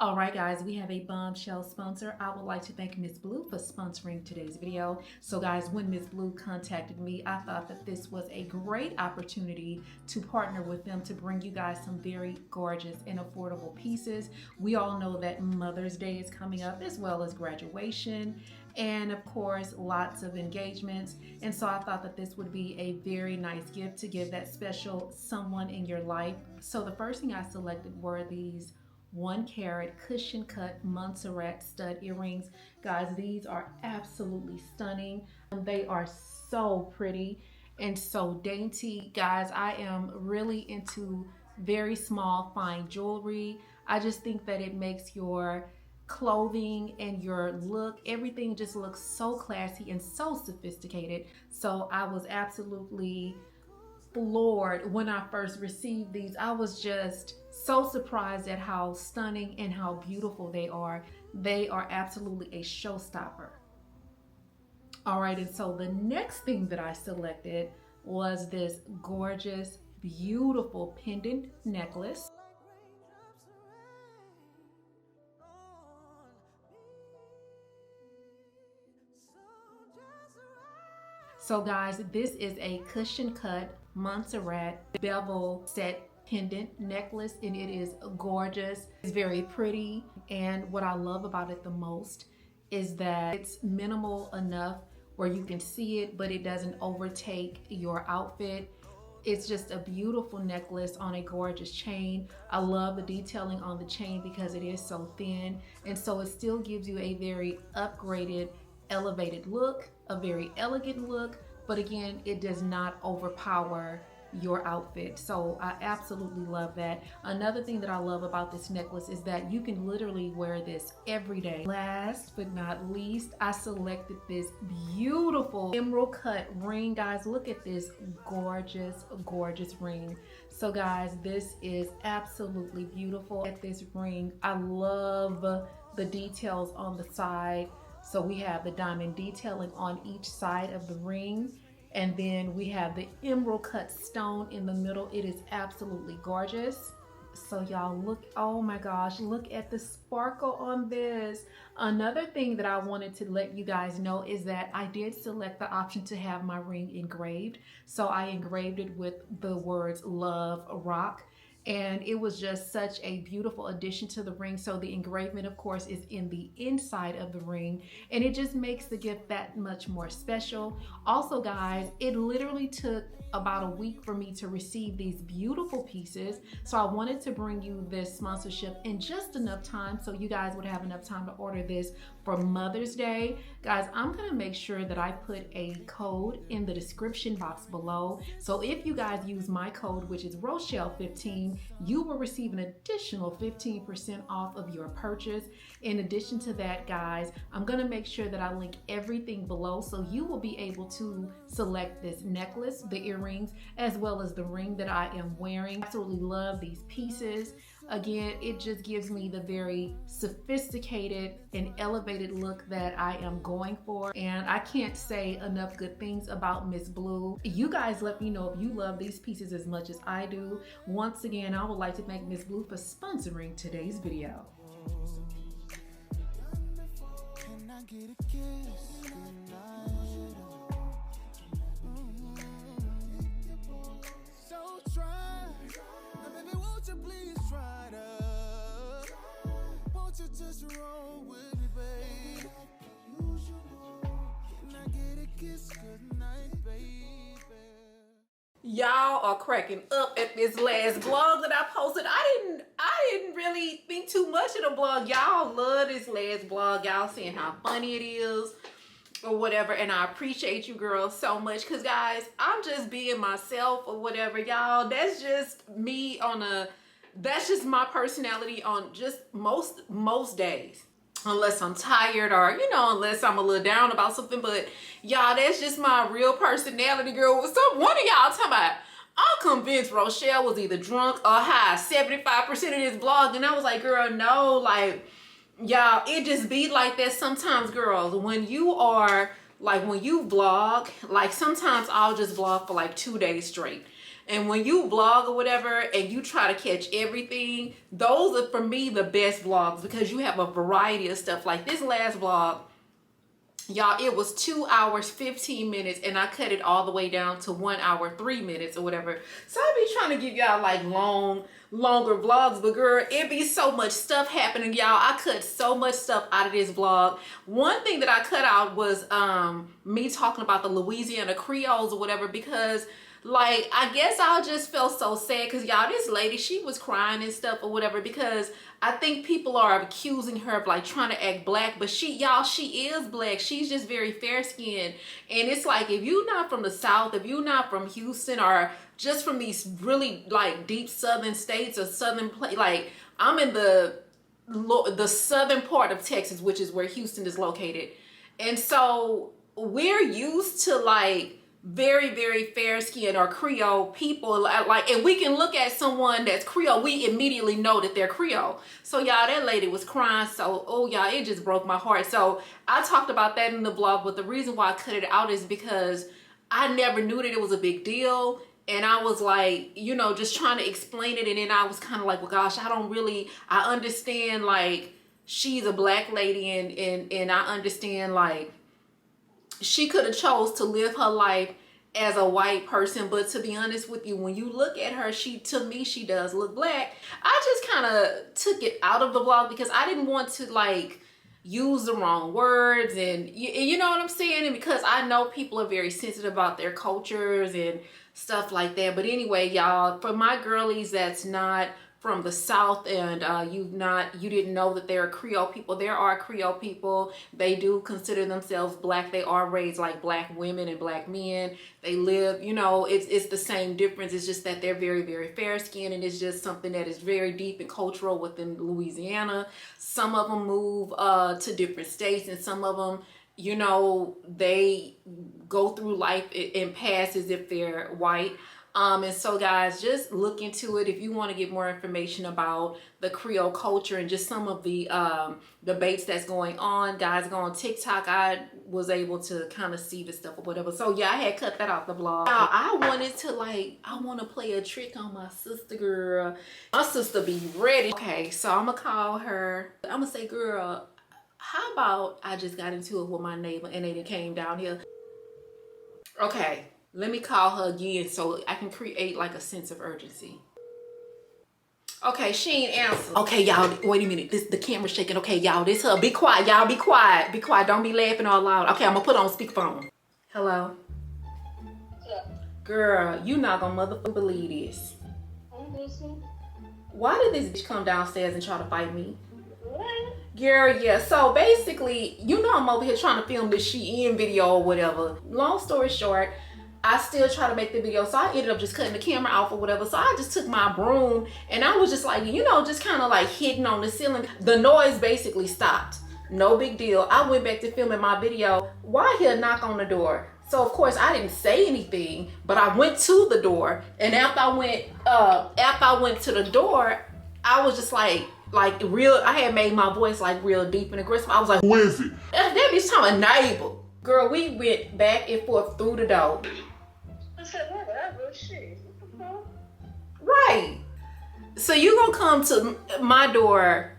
All right, guys, we have a bombshell sponsor. I would like to thank Miss Blue for sponsoring today's video. So guys, when Miss Blue contacted me, I thought that this was a great opportunity to partner with them to bring you guys some very gorgeous and affordable pieces. We all know that Mother's Day is coming up, as well as graduation, and of course, lots of engagements. And so I thought that this would be a very nice gift to give that special someone in your life. So the first thing I selected were these 1 carat cushion cut Montserrat stud earrings. Guys, these are absolutely stunning. They are so pretty and so dainty. Guys, I am really into very small, fine jewelry. I just think that it makes your clothing and your look, everything just looks so classy and so sophisticated. So I was absolutely floored when I first received these. I was just so surprised at how stunning and how beautiful they are. They are absolutely a showstopper. All right, and so the next thing that I selected was this gorgeous, beautiful pendant necklace. So guys, this is a cushion cut Montserrat bevel set pendant necklace, and it is gorgeous. It's very pretty, and what I love about it the most is that it's minimal enough where you can see it, but it doesn't overtake your outfit. It's just a beautiful necklace on a gorgeous chain. I love the detailing on the chain because it is so thin, and so it still gives you a very upgraded, elevated look, a very elegant look, but again, it does not overpower your outfit. So I absolutely love that. Another thing that I love about this necklace is that you can literally wear this every day. Last but not least, I selected this beautiful emerald cut ring. Guys, look at this gorgeous, gorgeous ring. So guys, this is absolutely beautiful. At this ring, I love the details on the side. So we have the diamond detailing on each side of the ring, and then we have the emerald cut stone in the middle. It is absolutely gorgeous. So y'all look, oh my gosh, look at the sparkle on this. Another thing that I wanted to let you guys know is that I did select the option to have my ring engraved. So I engraved it with the words "Love Rock." And it was just such a beautiful addition to the ring. So the engravement, of course, is in the inside of the ring, and it just makes the gift that much more special. Also, guys, it literally took about a week for me to receive these beautiful pieces. So I wanted to bring you this sponsorship in just enough time so you guys would have enough time to order this for Mother's Day. Guys, I'm gonna make sure that I put a code in the description box below. So if you guys use my code, which is Rochelle15, you will receive an additional 15% off of your purchase. In addition to that, guys, I'm gonna make sure that I link everything below so you will be able to select this necklace, the earrings, as well as the ring that I am wearing. I absolutely love these pieces. Again, it just gives me the very sophisticated and elevated look that I am going for. And I can't say enough good things about Miss Blue. You guys let me know if you love these pieces as much as I do. Once again, I would like to thank Miss Blue for sponsoring today's video. Can I get a kiss tonight? So try, baby, won't you please try to? Won't you just roll with me, babe? Can I get a kiss goodnight, baby? Y'all are cracking up at this last blog that I posted. I didn't really think too much of the blog. Y'all love this last blog. Y'all seeing how funny it is or whatever, and I appreciate you girls so much, because guys, I'm just being myself or whatever. Y'all, that's just me that's just my personality on just most days, unless I'm tired or unless I'm a little down about something. But y'all, that's just my real personality, girl. One of y'all talking about, I'm convinced Rochelle was either drunk or high 75% of this blog, and I was like, girl, no, like, y'all, it just be like that sometimes, girls. When you vlog, like sometimes I'll just vlog for like 2 days straight. And when you vlog or whatever and you try to catch everything, those are for me the best vlogs because you have a variety of stuff. Like this last vlog, y'all, it was 2 hours 15 minutes and I cut it all the way down to 1 hour 3 minutes or whatever. So I be trying to give y'all like longer vlogs, but girl, it be so much stuff happening, y'all. I cut so much stuff out of this vlog. One thing that I cut out was me talking about the Louisiana Creoles or whatever, because like, I guess I just felt so sad because y'all, this lady, she was crying and stuff or whatever because I think people are accusing her of like trying to act black, but y'all, she is black. She's just very fair skinned. And it's like, if you're not from the South, if you're not from Houston or just from these really like deep southern states or southern like I'm in the southern part of Texas, which is where Houston is located. And so we're used to like very, very fair skinned or Creole people, like, and we can look at someone that's Creole, we immediately know that they're Creole. So y'all, that lady was crying. So, oh y'all, it just broke my heart. So I talked about that in the vlog, but the reason why I cut it out is because I never knew that it was a big deal. And I was like, you know, just trying to explain it. And then I was kind of like, well, gosh, I understand like she's a black lady and I understand like she could have chose to live her life as a white person, but to be honest with you, when you look at her, to me she does look black. I just kind of took it out of the vlog because I didn't want to like use the wrong words and you know what I'm saying, and because I know people are very sensitive about their cultures and stuff like that. But anyway, y'all, for my girlies that's not from the South and you didn't know that there are Creole people, there are Creole people. They do consider themselves black. They are raised like black women and black men. They live, you know, it's the same difference. It's just that they're very, very fair skinned, and it's just something that is very deep and cultural within Louisiana. Some of them move to different states, and some of them, you know, they go through life and pass as if they're white. And so guys, just look into it if you want to get more information about the Creole culture and just some of the debates that's going on. Guys, go on TikTok. I was able to kind of see the stuff or whatever. So yeah, I had cut that off the vlog. Now, I want to play a trick on my sister, girl. My sister be ready. Okay, so I'm gonna call her. I'm gonna say, girl, how about I just got into it with my neighbor and they came down here. Okay. Let me call her again so I can create like a sense of urgency. Okay, SHEIN, answer. Okay, y'all, wait a minute. The camera's shaking. Okay, y'all, this her. Be quiet, y'all. Be quiet. Be quiet. Don't be laughing all loud. Okay, I'm gonna put on speakerphone. Hello? Yeah. Girl, you not gonna motherfucking believe this. I'm listening. Why did this bitch come downstairs and try to fight me? What? Girl, yeah. So basically, you know I'm over here trying to film this SHEIN video or whatever. Long story short, I still try to make the video, so I ended up just cutting the camera off or whatever. So I just took my broom and I was just like, you know, just kind of like hitting on the ceiling. The noise basically stopped. No big deal. I went back to filming my video. Why hear a knock on the door? So of course I didn't say anything, but I went to the door. And after I went to the door, I was just like real. I had made my voice like real deep and aggressive. I was like, who is it? That bitch talking neighbor. Girl, we went back and forth through the door. I said, whatever, shit. Right. So you gonna come to my door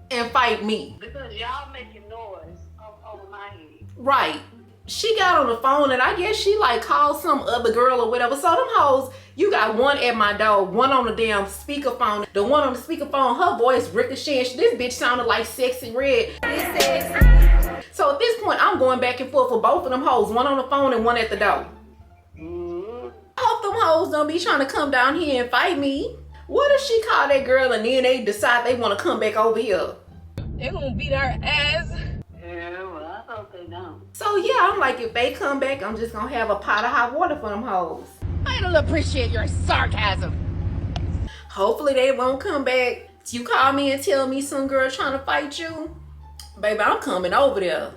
and fight me? Because y'all making noise over my head. Right. She got on the phone and I guess she like called some other girl or whatever. So them hoes, you got one at my door, one on the damn speakerphone. The one on the speakerphone, her voice ricocheting. This bitch sounded like Sexy Red. It's sexy. So at this point, I'm going back and forth for both of them hoes, one on the phone and one at the door. I hope them hoes don't be trying to come down here and fight me. What if she call that girl and then they decide they want to come back over here? They gonna beat our ass. Yeah, well, I hope they don't. So yeah, I'm like, if they come back, I'm just gonna have a pot of hot water for them hoes. I don't appreciate your sarcasm. Hopefully they won't come back. You call me and tell me some girl trying to fight you. Baby, I'm coming over there.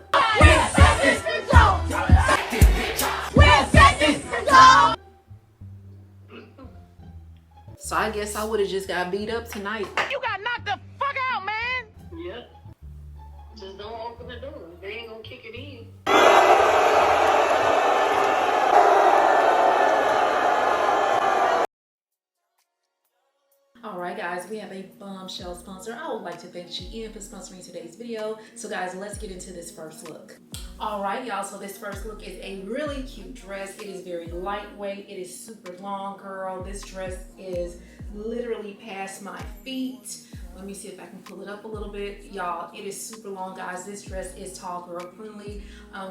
So I guess I would have just got beat up tonight. You got knocked the fuck out, man. Yep. Just don't open the door. They ain't gonna kick it in. guys, we have a bombshell sponsor. I would like to thank SHEIN for sponsoring today's video. So guys, let's get into this first look. All right, y'all, so this first look is a really cute dress. It is very lightweight. It is super long, girl. This dress is literally past my feet. Let me see if I can pull it up a little bit. Y'all, it is super long, guys. This dress is tall girl friendly.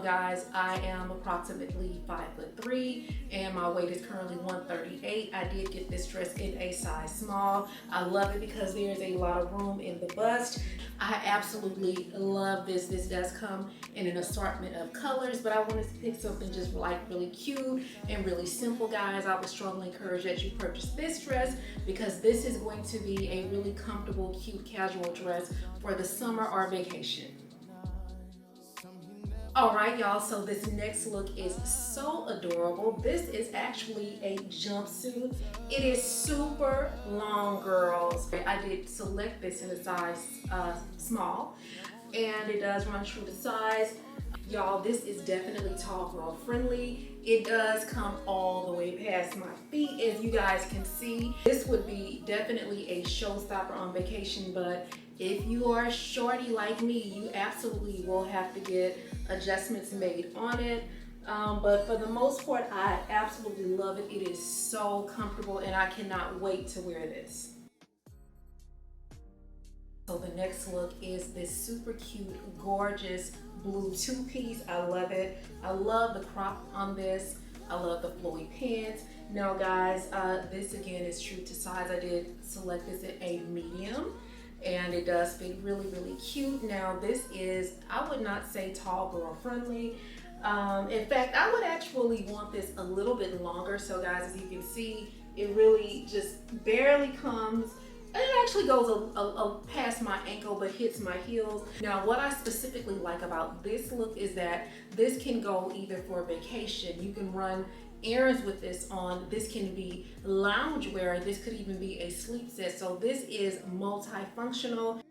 Guys, I am approximately 5'3" and my weight is currently 138. I did get this dress in a size small. I love it because there's a lot of room in the bust. I absolutely love this. This does come in an assortment of colors, but I wanted to pick something just like really cute and really simple, guys. I would strongly encourage that you purchase this dress because this is going to be a really comfortable, cute, casual dress for the summer or vacation. All right, y'all, so this next look is so adorable. This is actually a jumpsuit. It is super long, girls. I did select this in a size small, and it does run true to size. Y'all, this is definitely tall girl friendly. It does come all the way past my feet, as you guys can see. This would be definitely a showstopper on vacation, but if you are a shorty like me, you absolutely will have to get adjustments made on it. But for the most part, I absolutely love it. It is so comfortable and I cannot wait to wear this. So the next look is this super cute, gorgeous blue two-piece. I love it. I love the crop on this. I love the flowy pants. Now guys, this again is true to size. I did select this in a medium and it does fit really, really cute. Now this is, I would not say tall girl friendly. In fact, I would actually want this a little bit longer. So guys, as you can see, it really just barely comes. It actually goes past my ankle but hits my heels. Now what I specifically like about this look is that this can go either for vacation. You can run errands with this on. This can be loungewear. This could even be a sleep set. So this is multifunctional.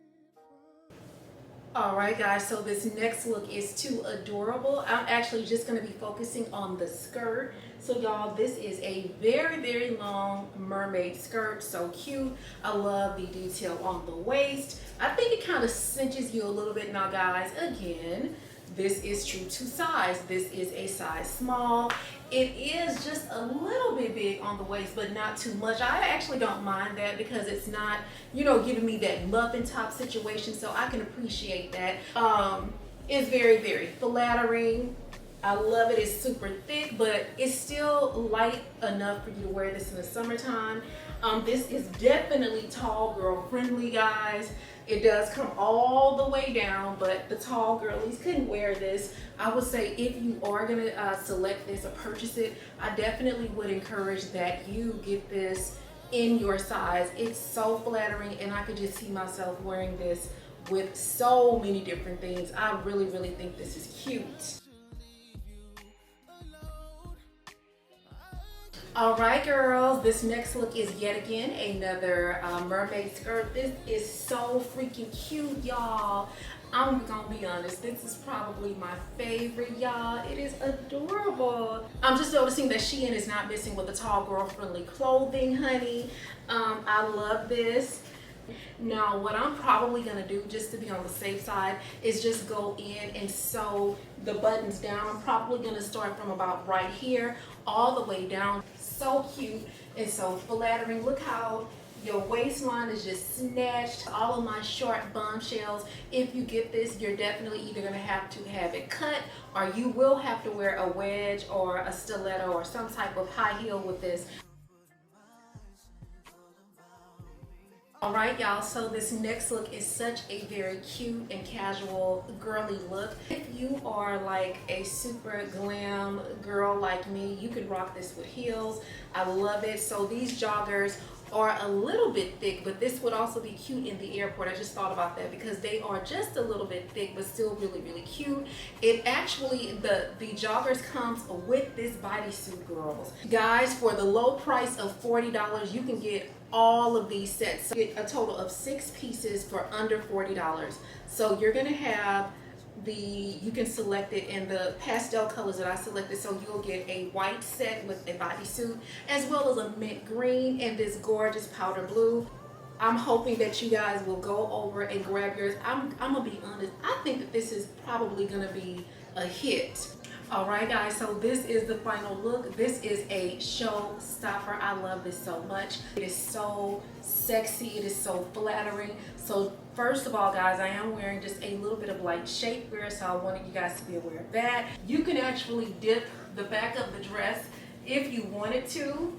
All right, guys, so this next look is too adorable. I'm actually just going to be focusing on the skirt. So y'all, this is a very, very long mermaid skirt. So cute. I love the detail on the waist. I think it kind of cinches you a little bit. Now guys, again, this is true to size. This is a size small. It is just a little bit big on the waist, but not too much. I actually don't mind that because it's not, you know, giving me that muffin top situation, so I can appreciate that. It's very, very flattering. I love it. It's super thick, but it's still light enough for you to wear this in the summertime. This is definitely tall girl friendly, guys. It does come all the way down, but the tall girlies couldn't wear this. I would say if you are gonna select this or purchase it, I definitely would encourage that you get this in your size. It's so flattering and I could just see myself wearing this with so many different things. I really, really think this is cute. All right, girls, this next look is yet again another mermaid skirt. This is so freaking cute, y'all. I'm gonna be honest, this is probably my favorite, y'all. It is adorable. I'm just noticing that SHEIN is not missing with the tall girl friendly clothing, honey. I love this. Now what I'm probably gonna do just to be on the safe side is just go in and sew the buttons down. I'm probably gonna start from about right here all the way down. So cute and so flattering. Look how your waistline is just snatched. All of my short bombshells. If you get this, you're definitely either gonna have to have it cut or you will have to wear a wedge or a stiletto or some type of high heel with this. All right, y'all, so this next look is such a very cute and casual girly look. If you are like a super glam girl like me, you could rock this with heels. I love it. So these joggers are a little bit thick, but this would also be cute in the airport. I just thought about that because they are just a little bit thick but still really, really cute. It actually, the joggers comes with this bodysuit, girls. Guys, for the low price of $40, you can get all of these sets. So get a total of 6 pieces for under $40. So you're gonna have you can select it in the pastel colors that I selected. So you'll get a white set with a bodysuit as well as a mint green and this gorgeous powder blue. I'm hoping that you guys will go over and grab yours. I'm gonna be honest, I think that this is probably gonna be a hit. All right, guys, so this is the final look. This is a showstopper. I love this so much. It is so sexy. It is so flattering. So first of all, guys, I am wearing just a little bit of light shapewear, so I wanted you guys to be aware of that. You can actually dip the back of the dress if you wanted to.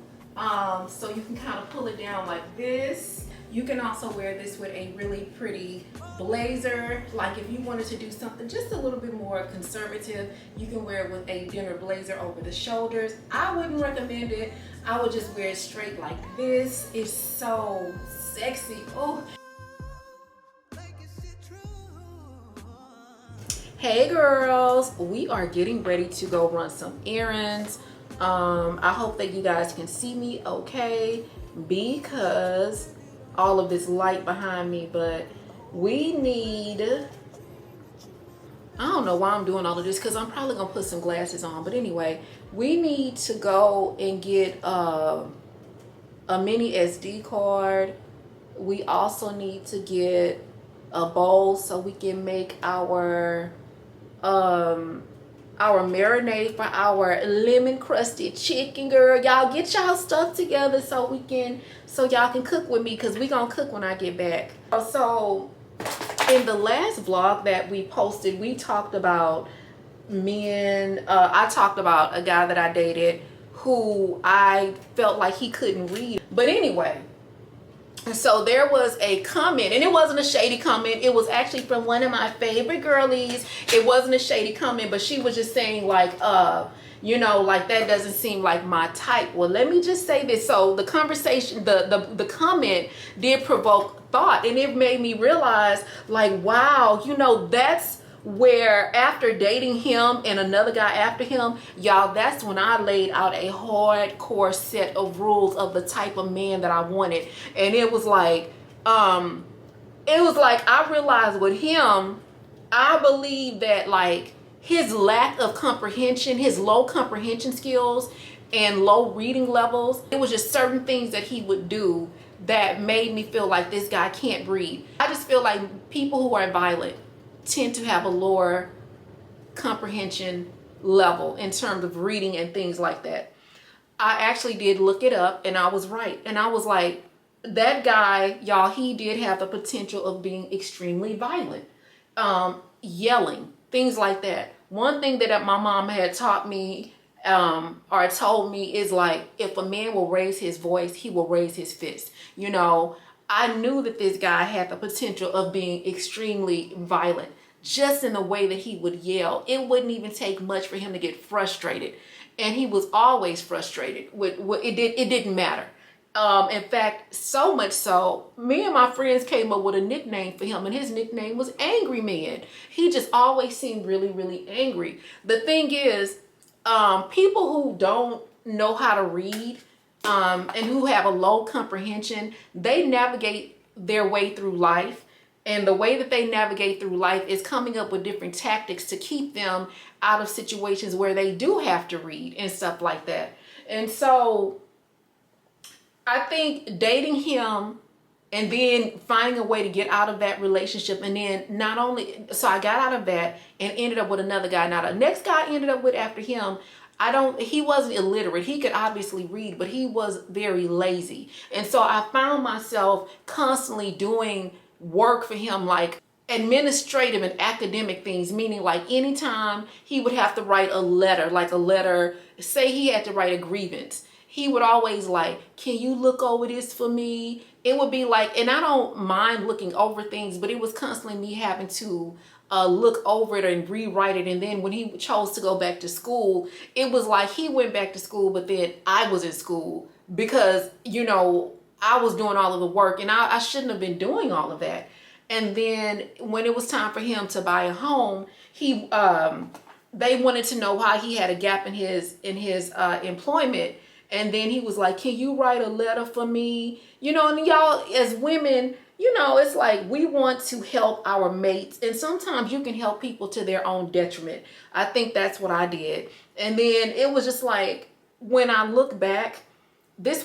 So you can kind of pull it down like this. You can also wear this with a really pretty blazer. Like if you wanted to do something just a little bit more conservative, you can wear it with a dinner blazer over the shoulders. I wouldn't recommend it. I would just wear it straight like this. It's so sexy. Oh. Hey girls, we are getting ready to go run some errands. I hope that you guys can see me okay because all of this light behind me, but we need, I don't know why I'm doing all of this because I'm probably gonna put some glasses on, but anyway, we need to go and get a mini SD card. We also need to get a bowl so we can make our marinade for our lemon crusted chicken. Girl, y'all get y'all stuff together so y'all can cook with me, because we gonna cook when I get back. So in the last vlog that we posted, we talked about men. I talked about a guy that I dated who I felt like he couldn't read, but anyway, so there was a comment, and it wasn't a shady comment. It was actually from one of my favorite girlies. It wasn't a shady comment, but she was just saying like, you know, like that doesn't seem like my type. Well, let me just say this. So the conversation, the comment did provoke thought, and it made me realize like, wow, you know, that's where after dating him and another guy after him, y'all, that's when I laid out a hardcore set of rules of the type of man that I wanted. And it was like I realized with him, I believe that like his lack of comprehension, his low comprehension skills and low reading levels, it was just certain things that he would do that made me feel like this guy can't read. I just feel like people who are violent tend to have a lower comprehension level in terms of reading and things like that. I actually did look it up, and I was right. And I was like, that guy, y'all, he did have the potential of being extremely violent, yelling, things like that. One thing that my mom had taught me or told me is like, if a man will raise his voice, he will raise his fist. You know, I knew that this guy had the potential of being extremely violent, just in the way that he would yell. It wouldn't even take much for him to get frustrated, and he was always frustrated with what it didn't matter. In fact, so much so, me and my friends came up with a nickname for him, and his nickname was Angry Man. He just always seemed really, really angry. The thing is, people who don't know how to read and who have a low comprehension, they navigate their way through life. And the way that they navigate through life is coming up with different tactics to keep them out of situations where they do have to read and stuff like that. And so I think dating him and then finding a way to get out of that relationship, and then not only, so I got out of that and ended up with another guy. Now the next guy I ended up with after him, he wasn't illiterate. He could obviously read, but he was very lazy. And so I found myself constantly doing work for him, like administrative and academic things, meaning like anytime he would have to write a letter, say he had to write a grievance, he would always like, can you look over this for me? It would be like, and I don't mind looking over things, but it was constantly me having to look over it and rewrite it. And then when he chose to go back to school, it was like he went back to school, but then I was in school because, you know, I was doing all of the work, and I shouldn't have been doing all of that. And then when it was time for him to buy a home, they wanted to know why he had a gap in his employment. And then he was like, can you write a letter for me? You know, and y'all as women, you know, it's like we want to help our mates, and sometimes you can help people to their own detriment. I think that's what I did. And then it was just like, when I look back, this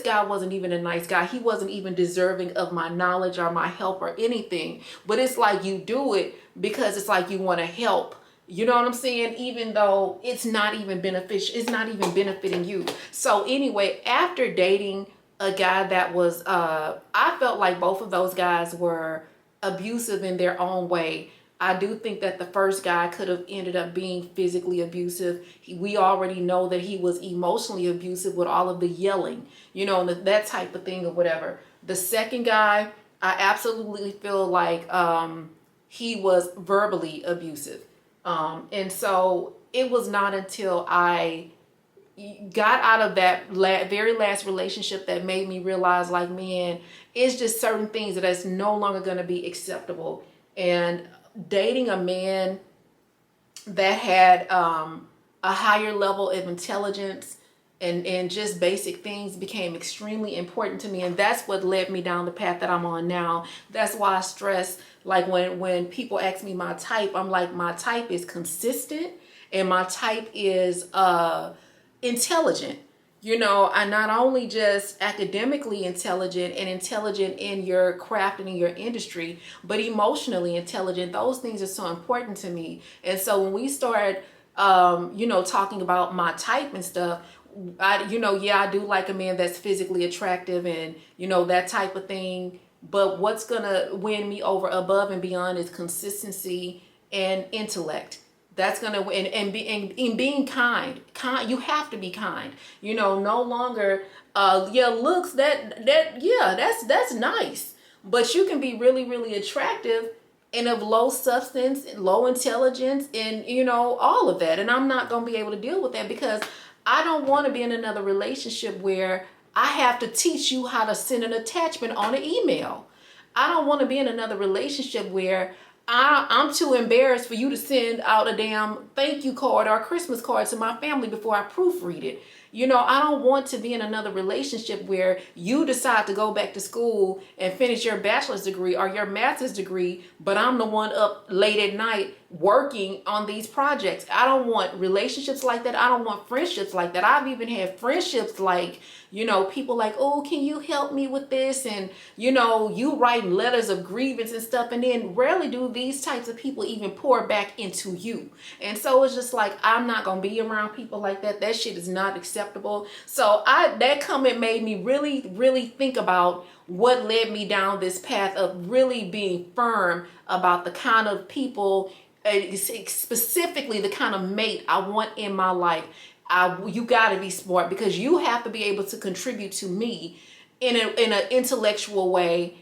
guy wasn't even a nice guy. He wasn't even deserving of my knowledge or my help or anything. But it's like you do it because it's like you want to help. You know what I'm saying? Even though it's not even beneficial, it's not even benefiting you. So anyway, after dating a guy that was, I felt like both of those guys were abusive in their own way. I do think that the first guy could have ended up being physically abusive. We already know that he was emotionally abusive with all of the yelling, you know, and that type of thing or whatever. The second guy, I absolutely feel like he was verbally abusive. And so it was not until I got out of that very last relationship that made me realize, like, man, it's just certain things that is no longer going to be acceptable. And dating a man that had a higher level of intelligence and just basic things became extremely important to me, and that's what led me down the path that I'm on now. That's why I stress, like, when people ask me my type, I'm like, my type is consistent and my type is intelligent. You know, I'm not only just academically intelligent and intelligent in your craft and in your industry, but emotionally intelligent. Those things are so important to me. And so when we start, you know, talking about my type and stuff, yeah, I do like a man that's physically attractive and, you know, that type of thing. But what's going to win me over above and beyond is consistency and intellect. That's gonna and being kind. You have to be kind. You know, no longer looks that's nice. But you can be really, really attractive and of low substance, low intelligence, and you know, all of that. And I'm not gonna be able to deal with that because I don't want to be in another relationship where I have to teach you how to send an attachment on an email. I don't want to be in another relationship where I'm too embarrassed for you to send out a damn thank you card or a Christmas card to my family before I proofread it. You know, I don't want to be in another relationship where you decide to go back to school and finish your bachelor's degree or your master's degree, but I'm the one up late at night working on these projects. I don't want relationships like that. I don't want friendships like that. I've even had friendships like, you know, people like, oh, can you help me with this? And, you know, you write letters of grievance and stuff. And then rarely do these types of people even pour back into you. And so it's just like, I'm not going to be around people like that. That shit is not acceptable. So that comment made me really, really think about what led me down this path of really being firm about the kind of people, specifically the kind of mate I want in my life. You got to be smart because you have to be able to contribute to me in an intellectual way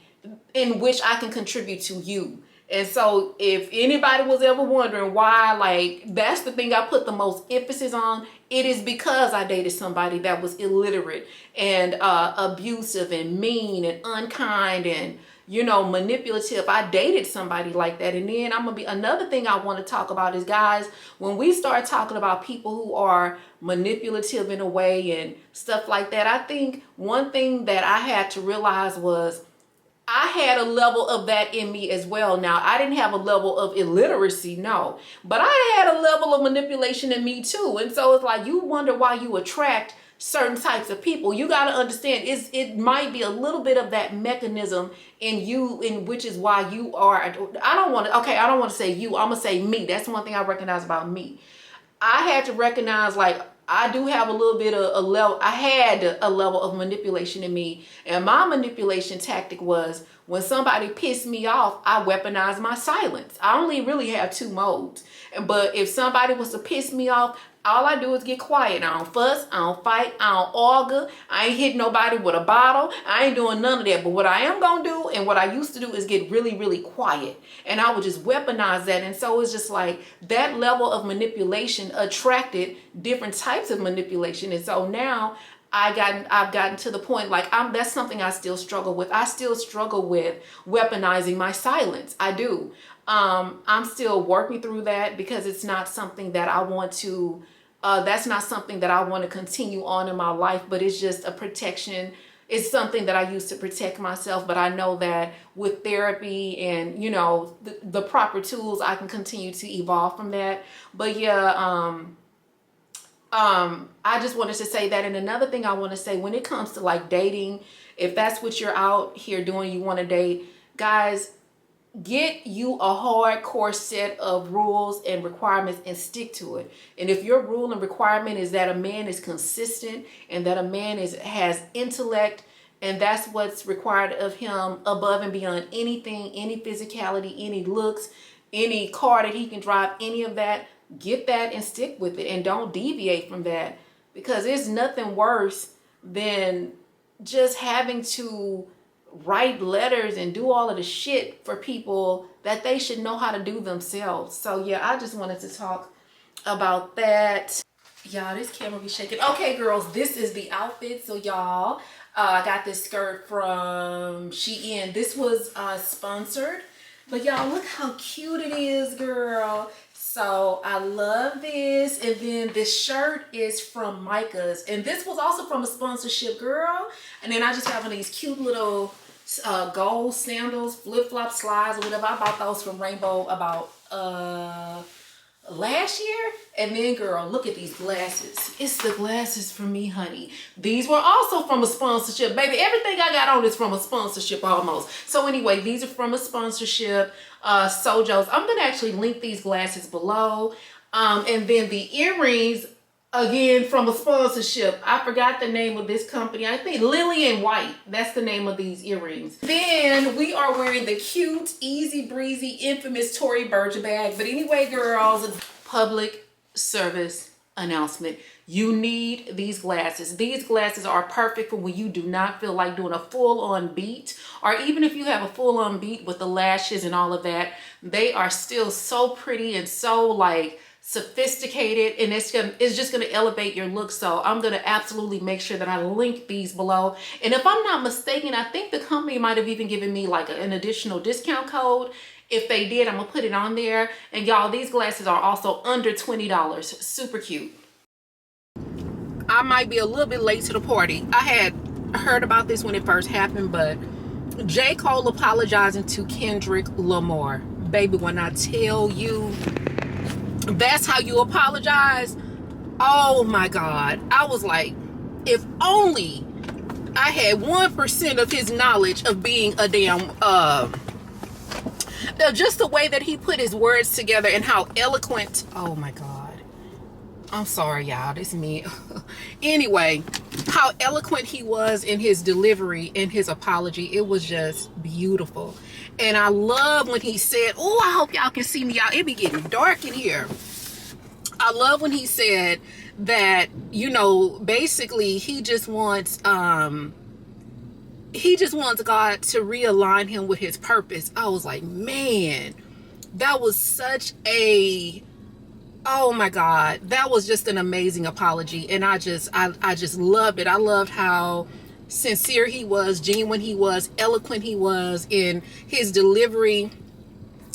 in which I can contribute to you. And so if anybody was ever wondering why, like, that's the thing I put the most emphasis on, it is because I dated somebody that was illiterate and abusive and mean and unkind and, you know, manipulative. I dated somebody like that. And then another thing I want to talk about is, guys, when we start talking about people who are manipulative in a way and stuff like that, I think one thing that I had to realize was I had a level of that in me as well. Now, I didn't have a level of illiteracy, no, but I had a level of manipulation in me too. And so it's like, you wonder why you attract certain types of people. You got to understand, it might be a little bit of that mechanism in you, in which is why you are, I don't want to say you, I'm going to say me. That's one thing I recognize about me. I had to recognize, like, I do have a little bit of I had a level of manipulation in me. And my manipulation tactic was, when somebody pissed me off, I weaponized my silence. I only really have two modes. But if somebody was to piss me off, all I do is get quiet. I don't fuss, I don't fight, I don't argue, I ain't hit nobody with a bottle, I ain't doing none of that. But what I am gonna do, and what I used to do, is get really, really quiet. And I would just weaponize that. And so it's just like, that level of manipulation attracted different types of manipulation. And so now I've gotten to the point, like, that's something I still struggle with. I still struggle with weaponizing my silence. I do. I'm still working through that because it's not something that I want to, that's not something that I want to continue on in my life, but it's just a protection. It's something that I use to protect myself, but I know that with therapy and, you know, the proper tools, I can continue to evolve from that. But yeah, I just wanted to say that. And another thing I want to say, when it comes to like dating, if that's what you're out here doing, you want to date, guys, get you a hardcore set of rules and requirements and stick to it. And if your rule and requirement is that a man is consistent and that a man has intellect, and that's what's required of him above and beyond anything, any physicality, any looks, any car that he can drive, any of that, get that and stick with it, and don't deviate from that, because there's nothing worse than just having to write letters and do all of the shit for people that they should know how to do themselves. So yeah, I just wanted to talk about that. Y'all, this camera be shaking. Okay, girls, this is the outfit. So y'all, I got this skirt from SHEIN. This was sponsored, but y'all, look how cute it is, girl. So I love this. And then this shirt is from Micah's, and this was also from a sponsorship, girl. And then I just have one of these cute little gold sandals, flip-flop slides or whatever. I bought those from Rainbow about last year. And then, girl, look at these glasses. It's the glasses for me, honey. These were also from a sponsorship, baby. Everything I got on is from a sponsorship almost. So anyway, these are from a sponsorship. Sojo's. I'm gonna actually link these glasses below. And then the earrings, again, from a sponsorship. I forgot the name of this company. I think Lily and White. That's the name of these earrings. Then we are wearing the cute, easy breezy, infamous Tory Burch bag. But anyway, girls, public service announcement. You need these glasses. These glasses are perfect for when you do not feel like doing a full-on beat, or even if you have a full-on beat with the lashes and all of that, they are still so pretty and so like sophisticated, and it's just gonna elevate your look. So I'm gonna absolutely make sure that I link these below. And if I'm not mistaken, I think the company might have even given me like an additional discount code. If they did, I'm gonna put it on there. And y'all, these glasses are also under $20. Super cute. I might be a little bit late to the party. I had heard about this when it first happened, but J. Cole apologizing to Kendrick Lamar. Baby, when I tell you that's how you apologize, oh my God. I was like, if only I had 1% of his knowledge of being a damn, just the way that he put his words together and how eloquent. Oh my God. I'm sorry, y'all. This is me. Anyway, how eloquent he was in his delivery and his apology. It was just beautiful. And I love when he said, oh, I hope y'all can see me, y'all. It be getting dark in here. I love when he said that, you know, basically he just wants God to realign him with his purpose. I was like, man, that was such a, oh my God, that was just an amazing apology. And I just loved it. I loved how sincere he was, genuine he was, eloquent he was in his delivery.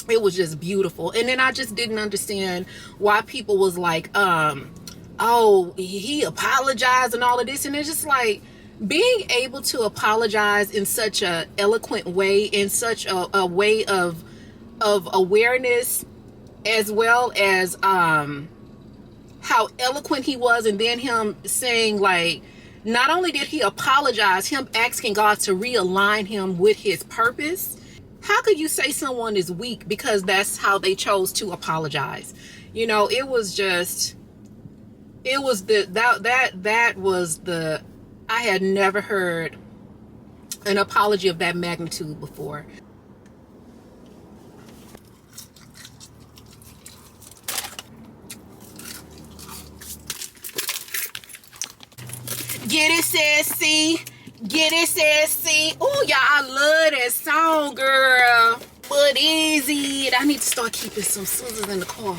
It was just beautiful. And then I just didn't understand why people was like, oh, he apologized and all of this. And it's just like, being able to apologize in such a eloquent way, in such a way of awareness, as well as how eloquent he was, and then him saying, like, not only did he apologize, him asking God to realign him with his purpose. How could you say someone is weak because that's how they chose to apologize? You know, it was just, it was that was the, I had never heard an apology of that magnitude before. Get it, sassy. Get it, sassy. Oh, y'all, I love that song, girl. But is it? I need to start keeping some scissors in the car.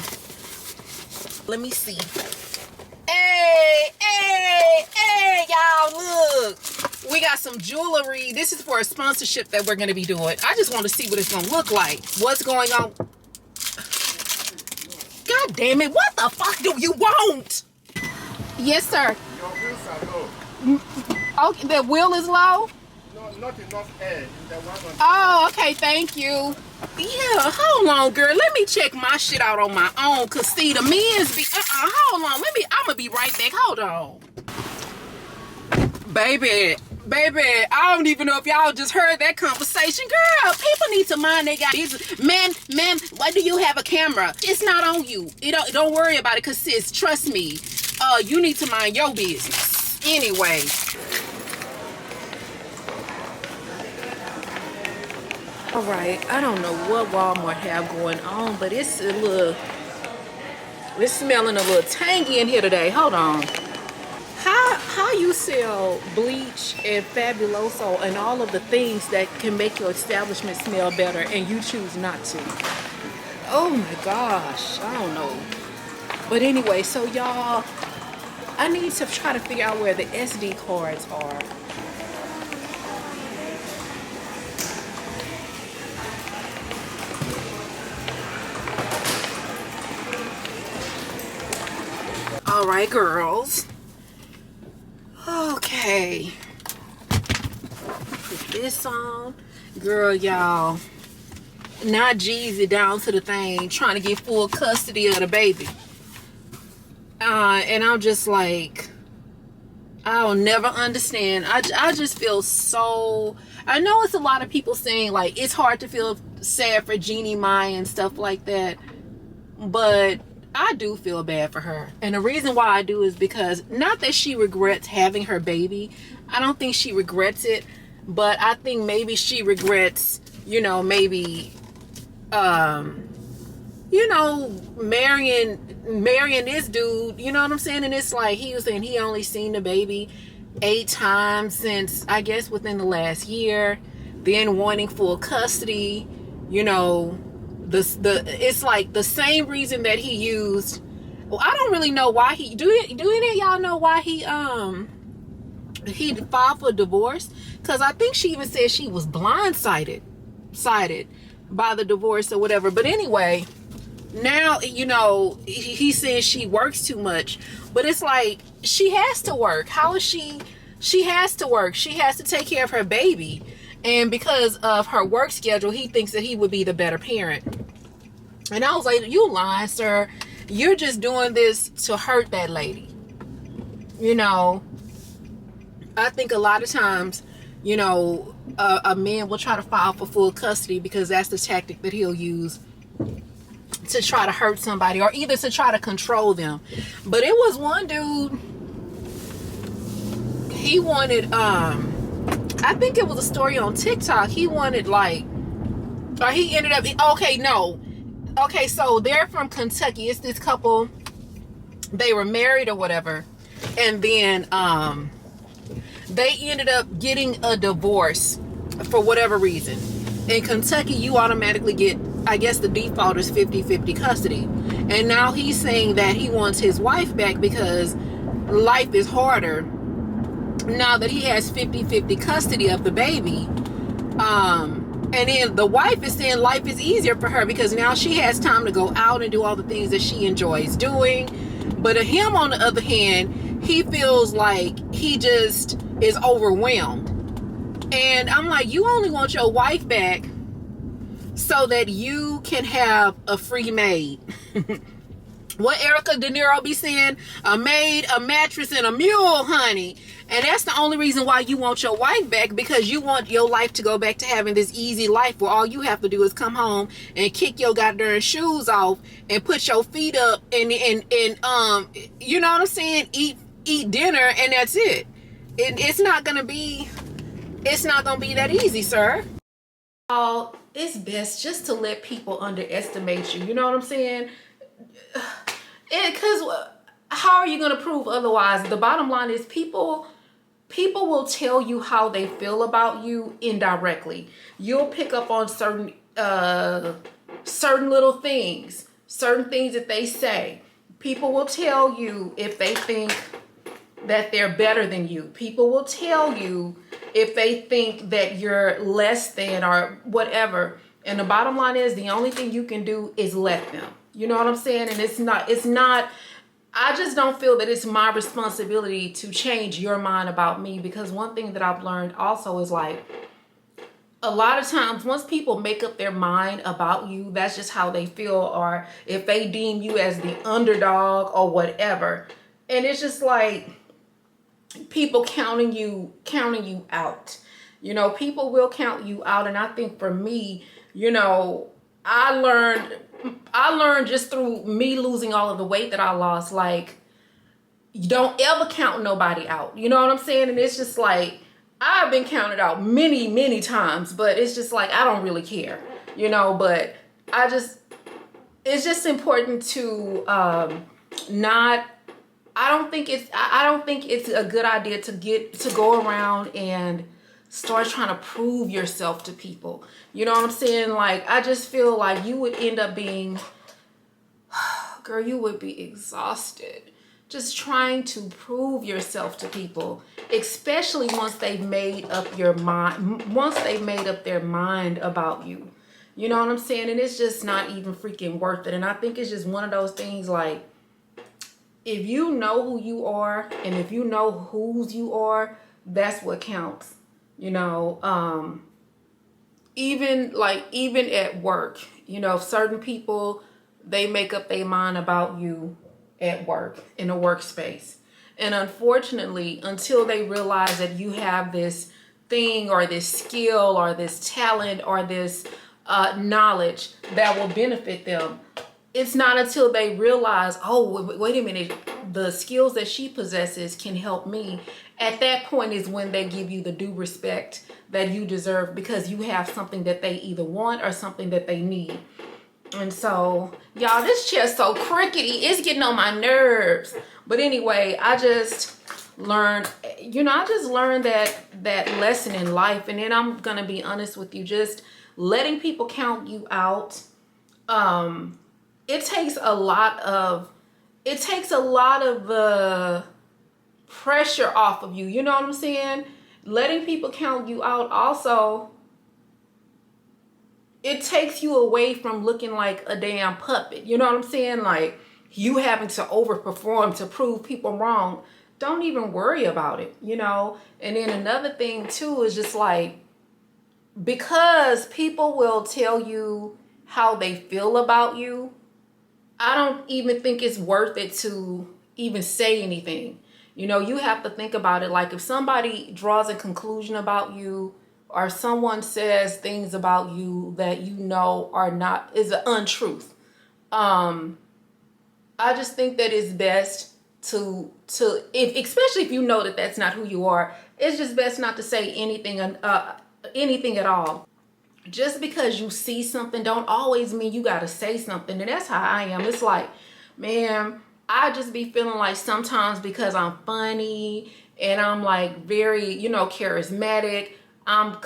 Let me see. Hey, y'all, look. We got some jewelry. This is for a sponsorship that we're going to be doing. I just want to see what it's going to look like. What's going on? God damn it. What the fuck do you want? Yes, sir. Your wheels are low. Okay, the wheel is low? No, not enough air in the one on. Oh, okay, thank you. Yeah, hold on, girl. Let me check my shit out on my own. Cause see, the men's be hold on. I'ma be right back. Hold on. Baby, I don't even know if y'all just heard that conversation. Girl, people need to mind they got business. Man, why do you have a camera? It's not on you. Don't worry about it, cause sis, trust me. You need to mind your business. Anyway. All right, I don't know what Walmart have going on, but it's smelling a little tangy in here today. Hold on. How you sell bleach and Fabuloso and all of the things that can make your establishment smell better and you choose not to? Oh my gosh, I don't know. But anyway, so y'all, I need to try to figure out where the SD cards are. All right, girls. Okay. Put this on. Girl, y'all. Not Jeezy down to the thing, trying to get full custody of the baby. And I'm just like, I'll never understand. I just feel so... I know it's a lot of people saying, like, it's hard to feel sad for Jeannie Mai and stuff like that. But I do feel bad for her. And the reason why I do is because, not that she regrets having her baby. I don't think she regrets it. But I think maybe she regrets, you know, maybe, you know, marrying this dude. You know what I'm saying? And it's like, he was saying he only seen the baby 8 times since, I guess, within the last year. Then wanting full custody, you know... it's like the same reason that he used. Well, I don't really know why he do any of y'all know why he filed for divorce? Because I think she even said she was blindsided by the divorce or whatever. But anyway, now, you know, he says she works too much, but it's like, she has to work. How is she has to work. She has to take care of her baby. And because of her work schedule, he thinks that he would be the better parent. And I was like, you lying, sir. You're just doing this to hurt that lady. You know, I think a lot of times, you know, a man will try to file for full custody because that's the tactic that he'll use to try to hurt somebody, or either to try to control them. But it was one dude, he wanted, I think it was a story on TikTok. He wanted, like, or he ended up, okay, so they're from Kentucky. It's this couple, they were married or whatever, and then they ended up getting a divorce for whatever reason. In Kentucky, you automatically get, I guess the default is 50-50 custody. And now he's saying that he wants his wife back because life is harder now that he has 50-50 custody of the baby. And then the wife is saying life is easier for her because now she has time to go out and do all the things that she enjoys doing. But him, on the other hand, he feels like he just is overwhelmed. And I'm like, you only want your wife back so that you can have a free maid. What Erica De Niro be saying? A maid, a mattress, and a mule, honey. And that's the only reason why you want your wife back, because you want your life to go back to having this easy life where all you have to do is come home and kick your goddamn shoes off and put your feet up and you know what I'm saying? Eat dinner, and that's it. It's not gonna be that easy, sir. It's best just to let people underestimate you. You know what I'm saying? Because how are you going to prove otherwise? The bottom line is people will tell you how they feel about you indirectly. You'll pick up on certain little things, certain things that they say. People will tell you if they think that they're better than you. People will tell you if they think that you're less than or whatever. And the bottom line is, the only thing you can do is let them. You know what I'm saying? And it's not, I just don't feel that it's my responsibility to change your mind about me, because one thing that I've learned also is, like, a lot of times once people make up their mind about you, that's just how they feel, or if they deem you as the underdog or whatever. And it's just like people counting you out. You know, people will count you out. And I think for me, you know, I learned just through me losing all of the weight that I lost, like, you don't ever count nobody out. You know what I'm saying? And it's just like, I've been counted out many, many times, but it's just like, I don't really care, you know, but it's just important to not, I don't think it's a good idea to go around and start trying to prove yourself to people. You know what I'm saying? Like, I just feel like you would end up being, girl, you would be exhausted just trying to prove yourself to people, especially once they've made up their mind about you. You know what I'm saying? And it's just not even freaking worth it. And I think it's just one of those things, like, if you know who you are and if you know whose you are, that's what counts. You know, even at work, you know, certain people, they make up their mind about you at work, in a workspace. And unfortunately, until they realize that you have this thing or this skill or this talent or this knowledge that will benefit them, it's not until they realize, oh, wait a minute, the skills that she possesses can help me. At that point is when they give you the due respect that you deserve, because you have something that they either want or something that they need. And so, y'all, this chair's so crickety. It's getting on my nerves. But anyway, I just learned, you know, that lesson in life. And then I'm going to be honest with you, just letting people count you out. It takes a lot of the pressure off of you. You know what I'm saying? Letting people count you out also, it takes you away from looking like a damn puppet. You know what I'm saying? Like, you having to overperform to prove people wrong. Don't even worry about it, you know? And then another thing too is just like, because people will tell you how they feel about you, I don't even think it's worth it to even say anything. You know, you have to think about it. Like, if somebody draws a conclusion about you, or someone says things about you that you know is an untruth, I just think that it's best to especially if you know that that's not who you are, it's just best not to say anything at all. Just because you see something don't always mean you got to say something. And that's how I am. It's like, man, I just be feeling like sometimes because I'm funny and I'm like very, you know, charismatic, I'm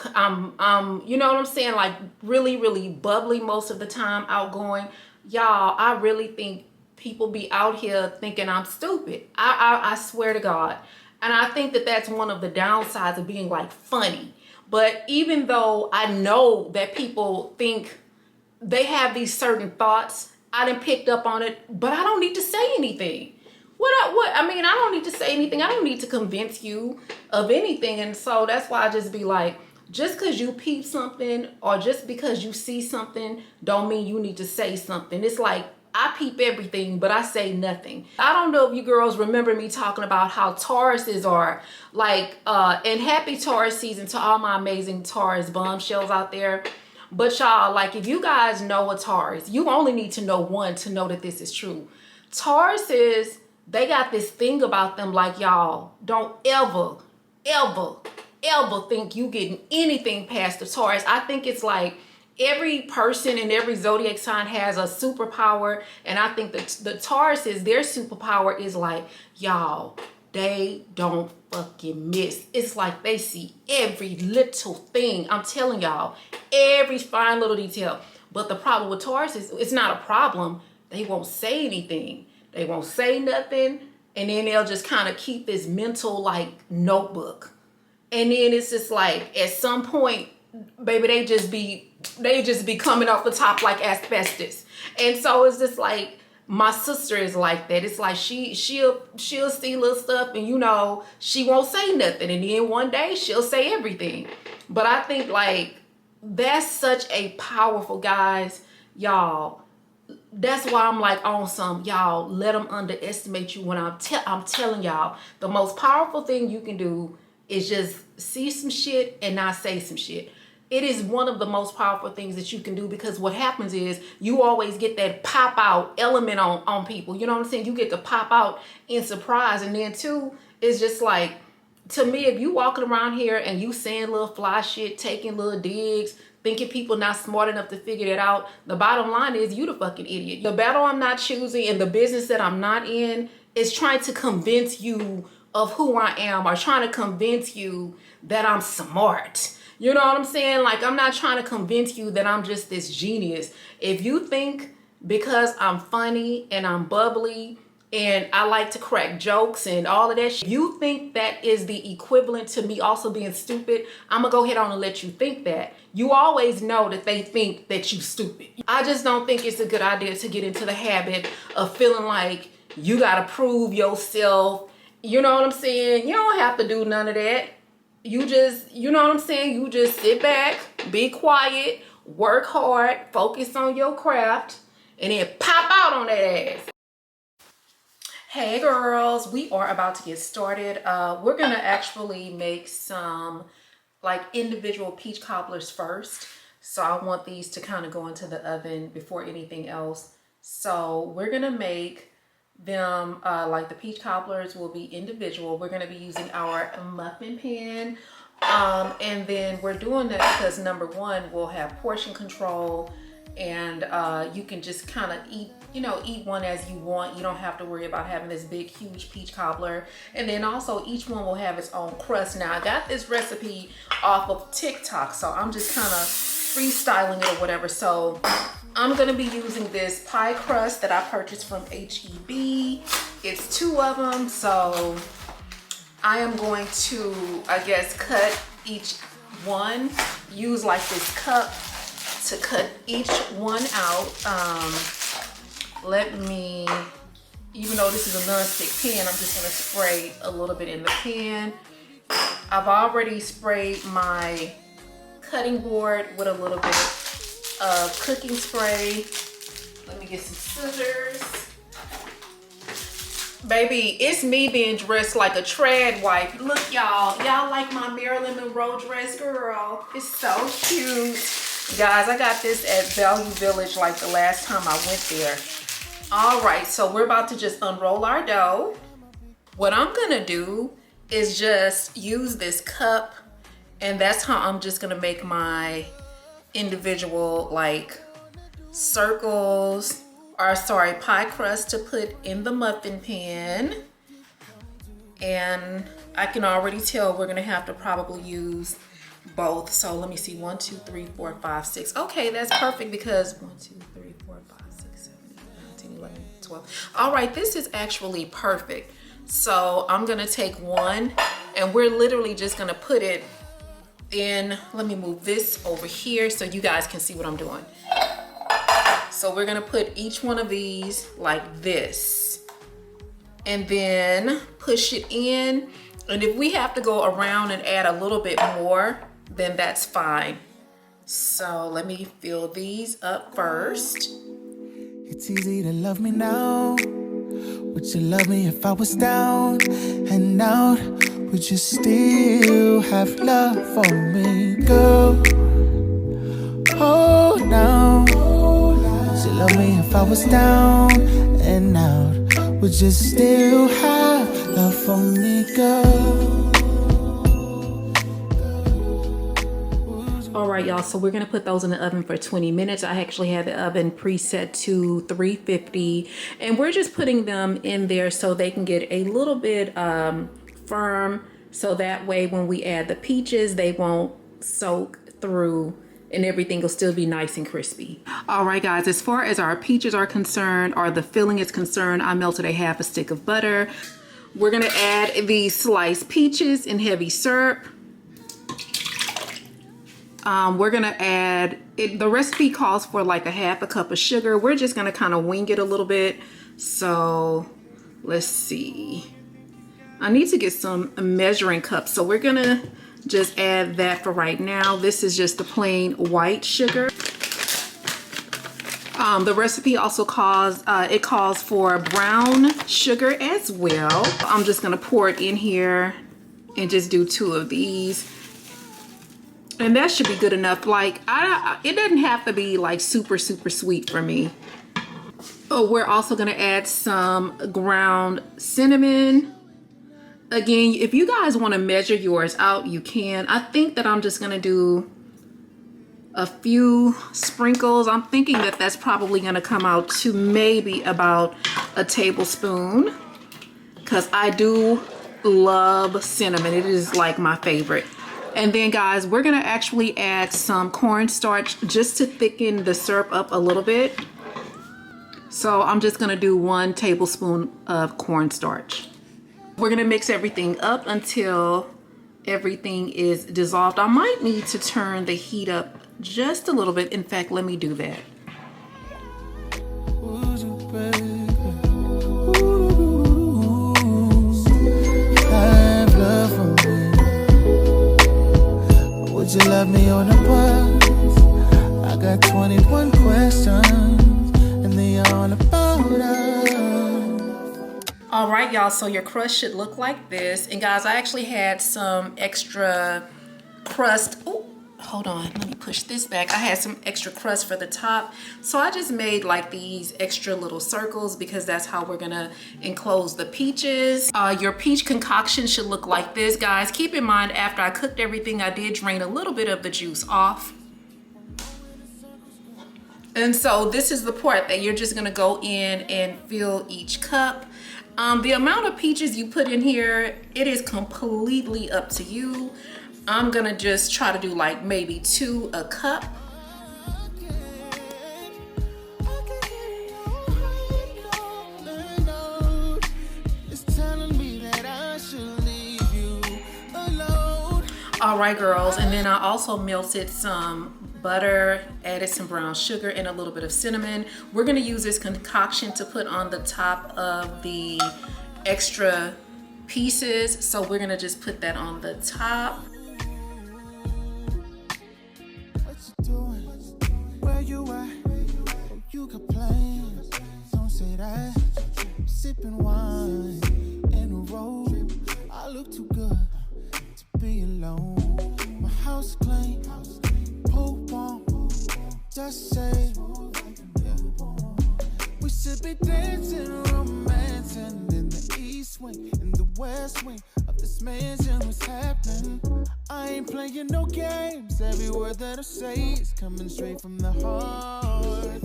you know what I'm saying, like really, really bubbly most of the time, outgoing. Y'all, I really think people be out here thinking I'm stupid. I swear to God. And I think that that's one of the downsides of being like funny. But even though I know that people think they have these certain thoughts, I done picked up on it, but I don't need to say anything. I mean, I don't need to say anything. I don't need to convince you of anything. And so that's why I just be like, just because you peep something or just because you see something don't mean you need to say something. It's like, I peep everything, but I say nothing. I don't know if you girls remember me talking about how Tauruses are like, and happy Taurus season to all my amazing Taurus bombshells out there. But y'all, like, if you guys know a Taurus, you only need to know one to know that this is true. Tauruses, they got this thing about them, like, y'all, don't ever, ever, ever think you getting anything past the Taurus. I think it's like every person in every zodiac sign has a superpower, and I think that the Tauruses, their superpower is like, y'all, they don't fucking miss. It's like they see every little thing. I'm telling y'all, every fine little detail. But the problem with Taurus is, it's not a problem. They won't say anything. They won't say nothing. And then they'll just kind of keep this mental like notebook. And then it's just like, at some point, baby, they just be coming off the top like asbestos. And so it's just like, my sister is like that. It's like she'll see little stuff and, you know, she won't say nothing. And then one day she'll say everything. But I think like That's such a powerful, guys, y'all. That's why I'm like on some, y'all, let them underestimate you when I'm telling y'all, the most powerful thing you can do is just see some shit and not say some shit. It is one of the most powerful things that you can do, because what happens is you always get that pop out element on people. You know what I'm saying? You get to pop out in surprise. And then too, it's just like, to me, if you walking around here and you saying little fly shit, taking little digs, thinking people not smart enough to figure it out, the bottom line is you the fucking idiot. The battle I'm not choosing and the business that I'm not in is trying to convince you of who I am, or trying to convince you that I'm smart. You know what I'm saying? Like, I'm not trying to convince you that I'm just this genius. If you think because I'm funny and I'm bubbly and I like to crack jokes and all of that shit, you think that is the equivalent to me also being stupid, I'm gonna go ahead on and let you think that. You always know that they think that you stupid. I just don't think it's a good idea to get into the habit of feeling like you gotta prove yourself. You know what I'm saying? You don't have to do none of that. You just, you know what I'm saying? You just sit back, be quiet, work hard, focus on your craft, and then pop out on that ass. Hey girls, we are about to get started. We're gonna actually make some like individual peach cobblers first. So I want these to kind of go into the oven before anything else. So we're gonna make them like the peach cobblers will be individual. We're gonna be using our muffin pan. And then we're doing that because number one, we'll have portion control, and you can just kind of eat, you know, eat one as you want. You don't have to worry about having this big, huge peach cobbler. And then also each one will have its own crust. Now I got this recipe off of TikTok, so I'm just kind of freestyling it or whatever. So I'm gonna be using this pie crust that I purchased from HEB. It's 2 of them, so I am going to, I guess, cut each one. Use like this cup to cut each one out. Let me, even though this is a non-stick pan, I'm just gonna spray a little bit in the pan. I've already sprayed my cutting board with a little bit of cooking spray. Let me get some scissors. Baby, it's me being dressed like a trad wife. Look, y'all like my Marilyn Monroe dress, girl? It's so cute. Guys, I got this at Value Village like the last time I went there. All right, so we're about to just unroll our dough. What I'm gonna do is just use this cup, and that's how I'm just gonna make my individual like circles, or sorry, pie crust to put in the muffin pan. And I can already tell we're gonna have to probably use both. So let me see, 1, 2, 3, 4, 5, 6. Okay, that's perfect because 1, 2, 3, 4, 5, 6, 7, 8, 9, 10, 11, 12. All right, this is actually perfect. So I'm gonna take one, and we're literally just gonna put it in. Let me move this over here so you guys can see what I'm doing. So we're gonna put each one of these like this, and then push it in. And if we have to go around and add a little bit more, then that's fine. So let me fill these up first. It's easy to love me now. Would you love me if I was down and out? Would you still have love for me, girl? Oh, now. Would you love me if I was down and out? Would you still have love for me, girl? All right, y'all, so we're gonna put those in the oven for 20 minutes. I actually have the oven preset to 350, and we're just putting them in there so they can get a little bit firm, so that way when we add the peaches, they won't soak through and everything will still be nice and crispy. All right, guys, as far as our peaches are concerned, or the filling is concerned, I melted a half a stick of butter. We're gonna add these sliced peaches in heavy syrup. We're gonna add, the recipe calls for like a half a cup of sugar. We're just gonna kind of wing it a little bit. So let's see. I need to get some measuring cups. So we're gonna just add that for right now. This is just the plain white sugar. The recipe also calls for brown sugar as well. I'm just gonna pour it in here and just do 2 of these. And that should be good enough. Like, it doesn't have to be like super sweet for me. Oh, we're also gonna add some ground cinnamon. Again, if you guys wanna measure yours out, you can. I think that I'm just gonna do a few sprinkles. I'm thinking that that's probably gonna come out to maybe about a tablespoon, because I do love cinnamon. It is like my favorite. And then guys, we're gonna actually add some cornstarch just to thicken the syrup up a little bit. So I'm just gonna do 1 tablespoon of cornstarch. We're gonna mix everything up until everything is dissolved. I might need to turn the heat up just a little bit. In fact, let me do that. Would you love me on the bus? I got 21 questions, and they all about us. All right, y'all, so your crust should look like this. And guys, I actually had some extra crust. Oh, hold on, let me push this back. I had some extra crust for the top. So I just made like these extra little circles because that's how we're gonna enclose the peaches. Your peach concoction should look like this, guys. Keep in mind, after I cooked everything, I did drain a little bit of the juice off. And so this is the part that you're just gonna go in and fill each cup. The amount of peaches you put in here, it is completely up to you. I'm gonna just try to do like maybe 2 a cup. All right, girls, and then I also melted some butter, added some brown sugar and a little bit of cinnamon. We're gonna use this concoction to put on the top of the extra pieces. So we're gonna just put that on the top. What you doing? Where you at? Oh, you got plans. Don't say that. Sipping wine in a row. I look too good to be alone. My house clean. Just say, yeah. We should be dancing, romancing in the east wing, in the west wing of this mansion. What's happening? I ain't playing no games. Every word that I say is coming straight from the heart.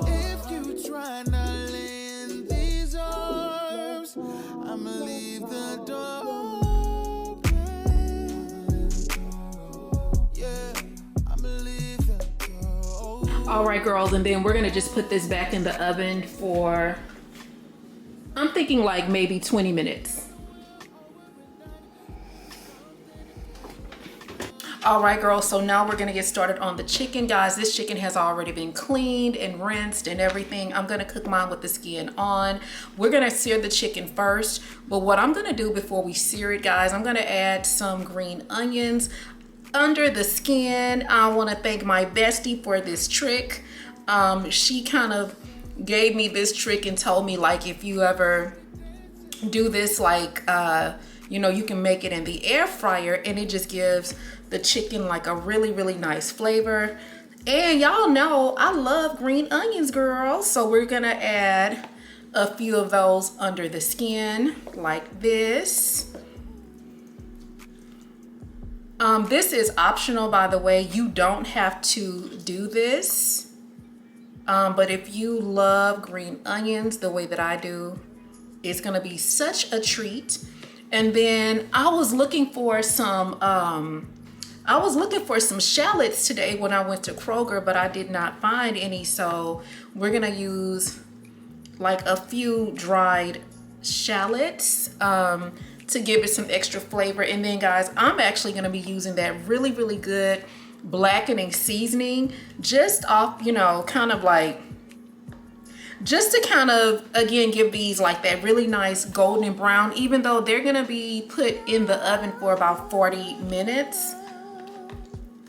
If you try not in these arms, I'ma leave the door. All right, girls, and then we're gonna just put this back in the oven for, I'm thinking like maybe 20 minutes. All right, girls, so now we're gonna get started on the chicken. Guys, this chicken has already been cleaned and rinsed and everything. I'm gonna cook mine with the skin on. We're gonna sear the chicken first, but what I'm gonna do before we sear it, guys, I'm gonna add some green onions under the skin. I want to thank my bestie for this trick. She kind of gave me this trick and told me, like, if you ever do this, like, you know, you can make it in the air fryer and it just gives the chicken like a really nice flavor. And y'all know I love green onions, girls. So we're gonna add a few of those under the skin like this. This is optional, by the way. You don't have to do this. But if you love green onions the way that I do, it's gonna be such a treat. And then I was looking for some shallots today when I went to Kroger, but I did not find any. So we're gonna use like a few dried shallots to give it some extra flavor. And then guys, I'm actually gonna be using that really good blackening seasoning just off, you know, kind of like just to kind of, again, give these like that really nice golden brown, even though they're gonna be put in the oven for about 40 minutes.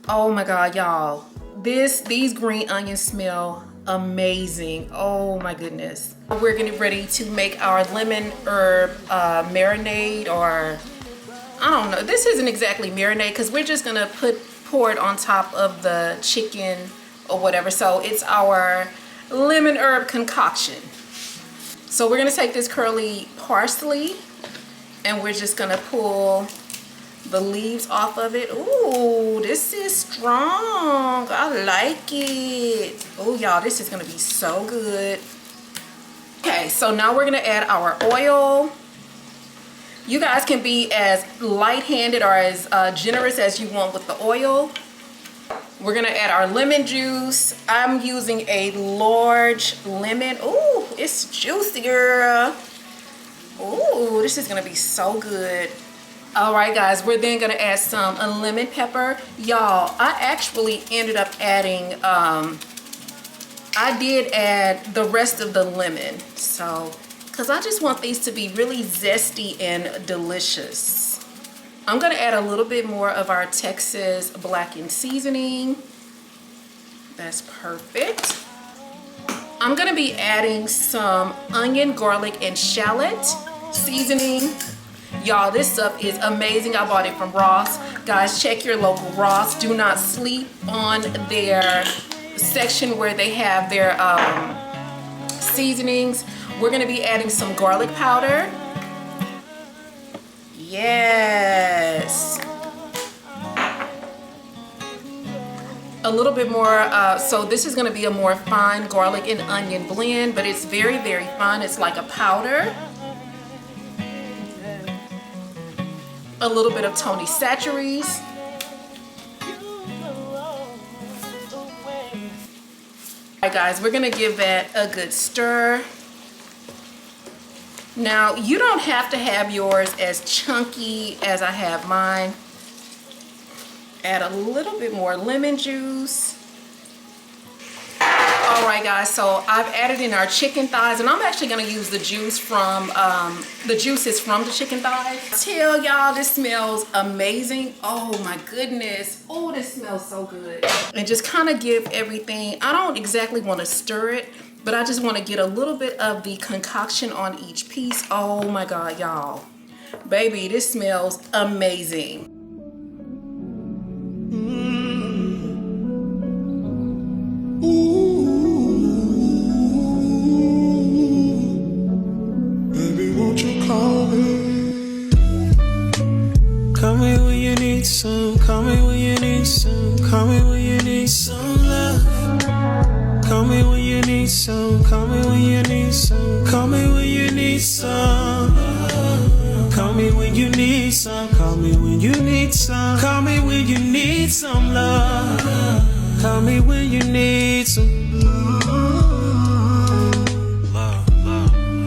Oh my God, y'all. These green onions smell amazing. Oh my goodness. We're getting ready to make our lemon herb marinade, or I don't know. This isn't exactly marinade because we're just gonna pour it on top of the chicken or whatever. So it's our lemon herb concoction. So we're gonna take this curly parsley and we're just gonna pull the leaves off of it. Ooh, this is strong. I like it. Oh, y'all, this is gonna be so good. Okay, so now we're gonna add our oil. You guys can be as light-handed or as generous as you want with the oil. We're gonna add our lemon juice. I'm using a large lemon. Ooh, it's juicy, girl. Ooh, this is gonna be so good. All right, guys, we're then gonna add some lemon pepper. Y'all, I actually ended up adding, I did add the rest of the lemon. So, cause I just want these to be really zesty and delicious. I'm gonna add a little bit more of our Texas blackened seasoning. That's perfect. I'm gonna be adding some onion, garlic, and shallot seasoning. Y'all, this stuff is amazing. I bought it from Ross. Guys, check your local Ross. Do not sleep on their section where they have their seasonings. We're gonna be adding some garlic powder. Yes. A little bit more, so this is gonna be a more fine garlic and onion blend, but it's very, very fine. It's like a powder. A little bit of Tony Chachere's. Alright guys, we're gonna give that a good stir. Now, you don't have to have yours as chunky as I have mine. Add a little bit more lemon juice. All right, guys, so I've added in our chicken thighs, and I'm actually gonna use the juices from the chicken thighs. Tell y'all, this smells amazing. Oh my goodness. Oh, this smells so good. And just kind of give everything, I don't exactly want to stir it, but I just want to get a little bit of the concoction on each piece. Oh my God, y'all. Baby, this smells amazing. Baby, won't you call me? Call me when you need some. Call me when you need some. Call me when you need some love. Call me when you need some. Call me when you need some. Call me when you need some. Call me when you need some. Call me when you need some. Call me when you need some love. Call me when you need some love.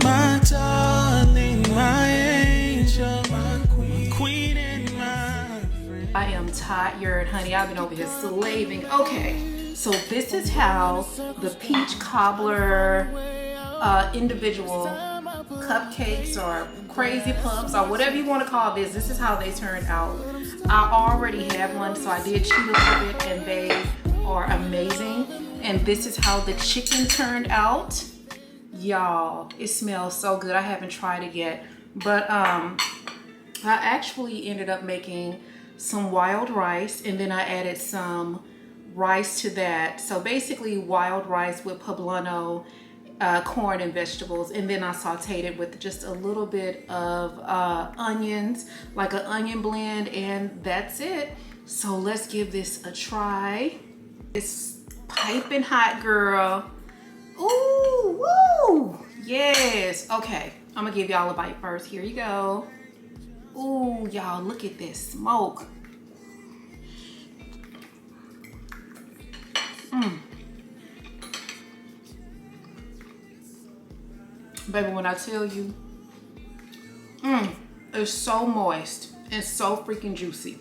My darling, my angel, my queen and my friend. I am tired, honey. I've been over here slaving. Okay, so this is how the peach cobbler individual cupcakes or crazy puffs or whatever you want to call this. This is how they turned out. I already have one, so I did cheat a little bit, and they are amazing. And this is how the chicken turned out. Y'all, it smells so good. I haven't tried it yet, but I actually ended up making some wild rice, and then I added some rice to that. So basically wild rice with poblano, corn and vegetables, and then I sauteed it with just a little bit of onions, like an onion blend, and that's it. So let's give this a try. It's piping hot, girl. Ooh, woo! Yes. Okay, I'm gonna give y'all a bite first. Here you go. Ooh, y'all, look at this smoke. Baby, when I tell you, it's so moist and so freaking juicy.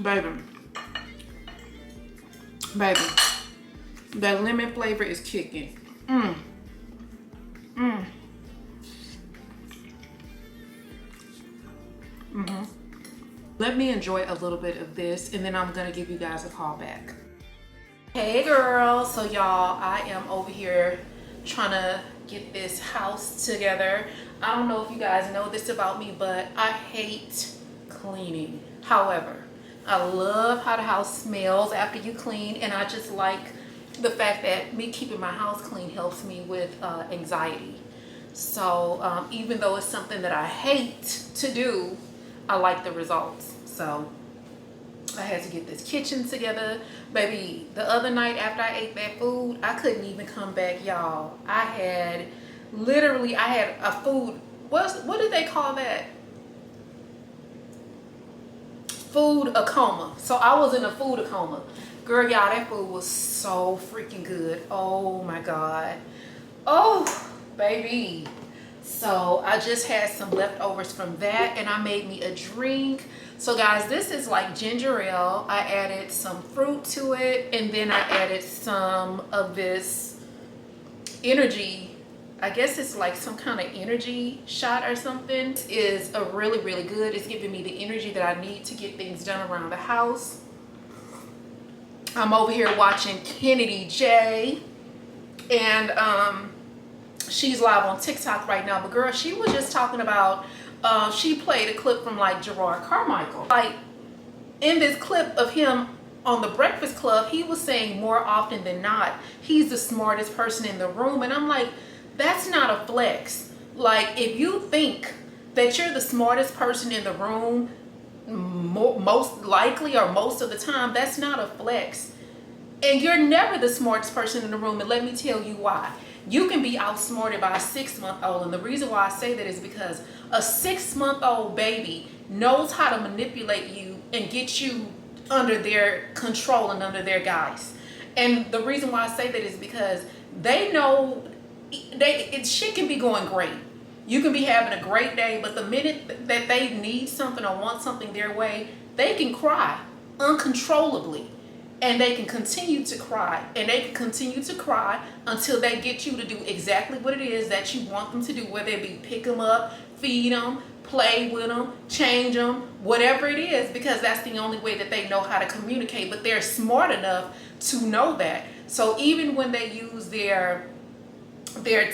Baby. Baby. That lemon flavor is kicking. Let me enjoy a little bit of this, and then I'm gonna give you guys a call back. Hey girls, so y'all, I am over here trying to get this house together. I don't know if you guys know this about me, but I hate cleaning. However, I love how the house smells after you clean, and I just like the fact that me keeping my house clean helps me with anxiety. So even though it's something that I hate to do, I like the results. So I had to get this kitchen together. Baby, the other night after I ate that food, I couldn't even come back, y'all. I had a food, what did they call that? Food a coma. So I was in a food coma. Girl, y'all, that food was so freaking good. Oh my God. Oh, baby. So I just had some leftovers from that, and I made me a drink. So guys, this is like ginger ale. I added some fruit to it, and then I added some of this energy. I guess it's like some kind of energy shot or something. It is a really good. It's giving me the energy that I need to get things done around the house. I'm over here watching Kennedy J, and she's live on TikTok right now. But girl, she was just talking about, she played a clip from like Gerard Carmichael. Like in this clip of him on the Breakfast Club, he was saying more often than not, he's the smartest person in the room. And I'm like, that's not a flex. Like if you think that you're the smartest person in the room, most likely or most of the time, that's not a flex. And you're never the smartest person in the room, and let me tell you why. You can be outsmarted by a 6-month-old, and the reason why I say that is because a 6-month-old baby knows how to manipulate you and get you under their control and under their guise. And the reason why I say that is because they know shit can be going great. You can be having a great day, but the minute that they need something or want something their way, they can cry uncontrollably. And they can continue to cry, and they can continue to cry until they get you to do exactly what it is that you want them to do, whether it be pick them up, feed them, play with them, change them, whatever it is, because that's the only way that they know how to communicate. But they're smart enough to know that. So even when they use their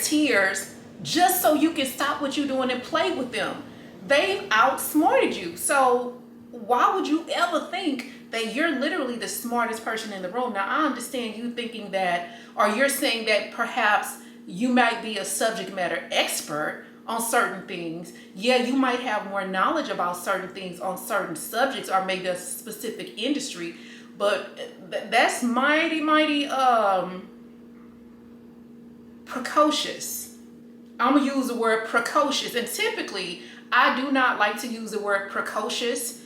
tears just so you can stop what you're doing and play with them, they've outsmarted you. So why would you ever think that you're literally the smartest person in the room? Now, I understand you thinking that, or you're saying that perhaps you might be a subject matter expert on certain things. Yeah, you might have more knowledge about certain things on certain subjects, or maybe a specific industry, but that's mighty precocious. I'm gonna use the word precocious, and typically I do not like to use the word precocious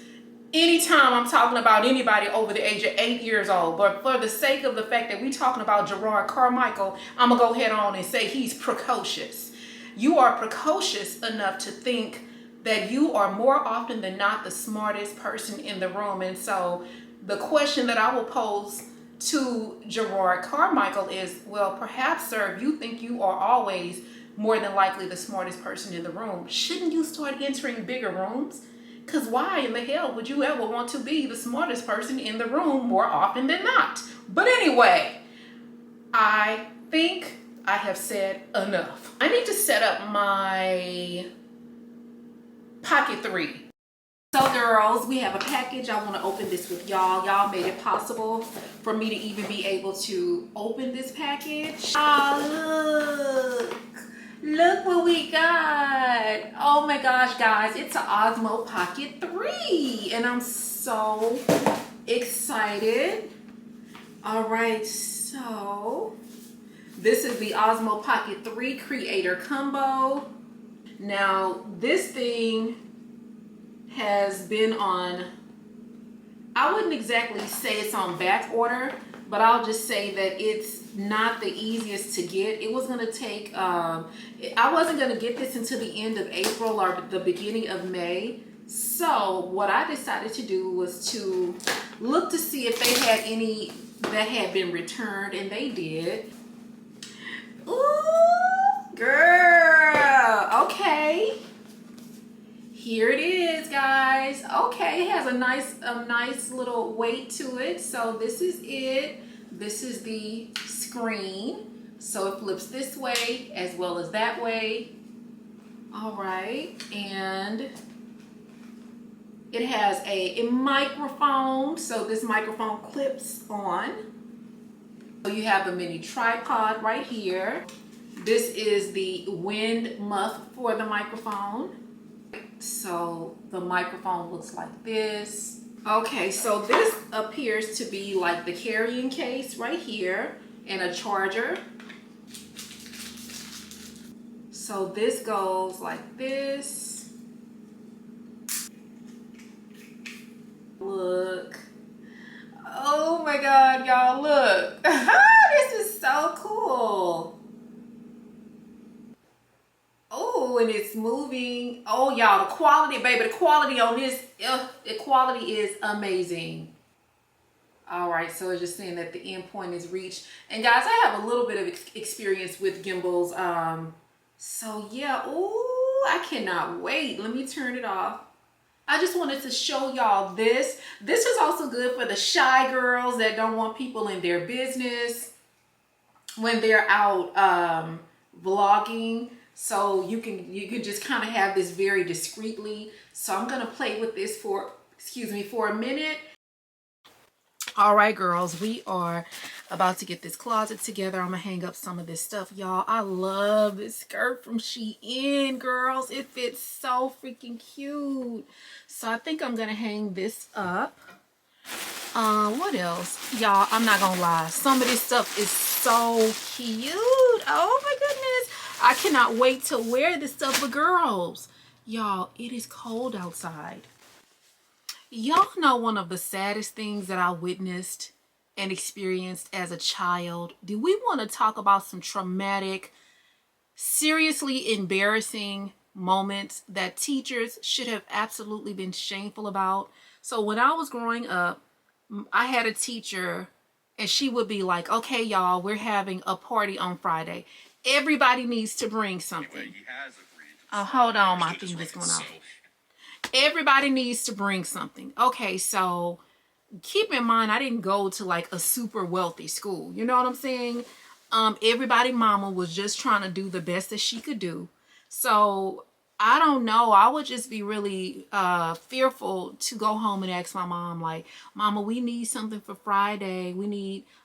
anytime I'm talking about anybody over the age of 8 years old. But for the sake of the fact that we're talking about Gerard Carmichael, I'm gonna go ahead on and say he's precocious. You are precocious enough to think that you are more often than not the smartest person in the room. And so the question that I will pose to Gerard Carmichael is, well, perhaps, sir, if you think you are always more than likely the smartest person in the room, shouldn't you start entering bigger rooms? Because why in the hell would you ever want to be the smartest person in the room more often than not? But anyway, I think I have said enough. I need to set up my pocket 3. So girls, we have a package. I want to open this with y'all. Y'all made it possible for me to even be able to open this package. Oh, look what we got. Oh my gosh, guys, it's an Osmo Pocket 3, and I'm so excited. All right, so this is the Osmo Pocket 3 Creator Combo. Now, this thing has been on, I wouldn't exactly say it's on back order, but I'll just say that it's not the easiest to get. It was gonna take, I wasn't gonna get this until the end of April or the beginning of May. So what I decided to do was to look to see if they had any that had been returned, and they did. Ooh, girl. Okay. Here it is, guys. Okay, it has a nice little weight to it. So this is it. This is the screen. So it flips this way as well as that way. All right, and it has a microphone. So this microphone clips on. So you have a mini tripod right here. This is the wind muff for the microphone. So the microphone looks like this. Okay, so this appears to be like the carrying case right here and a charger. So this goes like this. Look. Oh my God, y'all, look. This is so cool. Oh, and it's moving. Oh, y'all, the quality, baby, the quality on this, the quality is amazing. All right, so it's just saying that the end point is reached. And guys, I have a little bit of experience with gimbals. So yeah, oh, I cannot wait. Let me turn it off. I just wanted to show y'all this. This is also good for the shy girls that don't want people in their business when they're out vlogging. So you can just kind of have this very discreetly. So I'm gonna play with this for a minute. All right, girls, we are about to get this closet together. I'm gonna hang up some of this stuff, y'all. I love this skirt from SHEIN, girls. It fits so freaking cute. So I think I'm gonna hang this up. What else? Y'all, I'm not gonna lie. Some of this stuff is so cute. Oh my goodness. I cannot wait to wear this stuff. But girls, y'all, it is cold outside. Y'all know one of the saddest things that I witnessed and experienced as a child? Do we want to talk about some traumatic, seriously embarrassing moments that teachers should have absolutely been shameful about? So when I was growing up, I had a teacher and she would be like, okay, y'all, we're having a party on Friday. Everybody needs to bring something. Oh, hold on, my thing is going off. Everybody needs to bring something. Okay, so keep in mind, I didn't go to like a super wealthy school. You know what I'm saying? Everybody mama was just trying to do the best that she could do. So I don't know. I would just be really fearful to go home and ask my mom, like, Mama, we need something for Friday.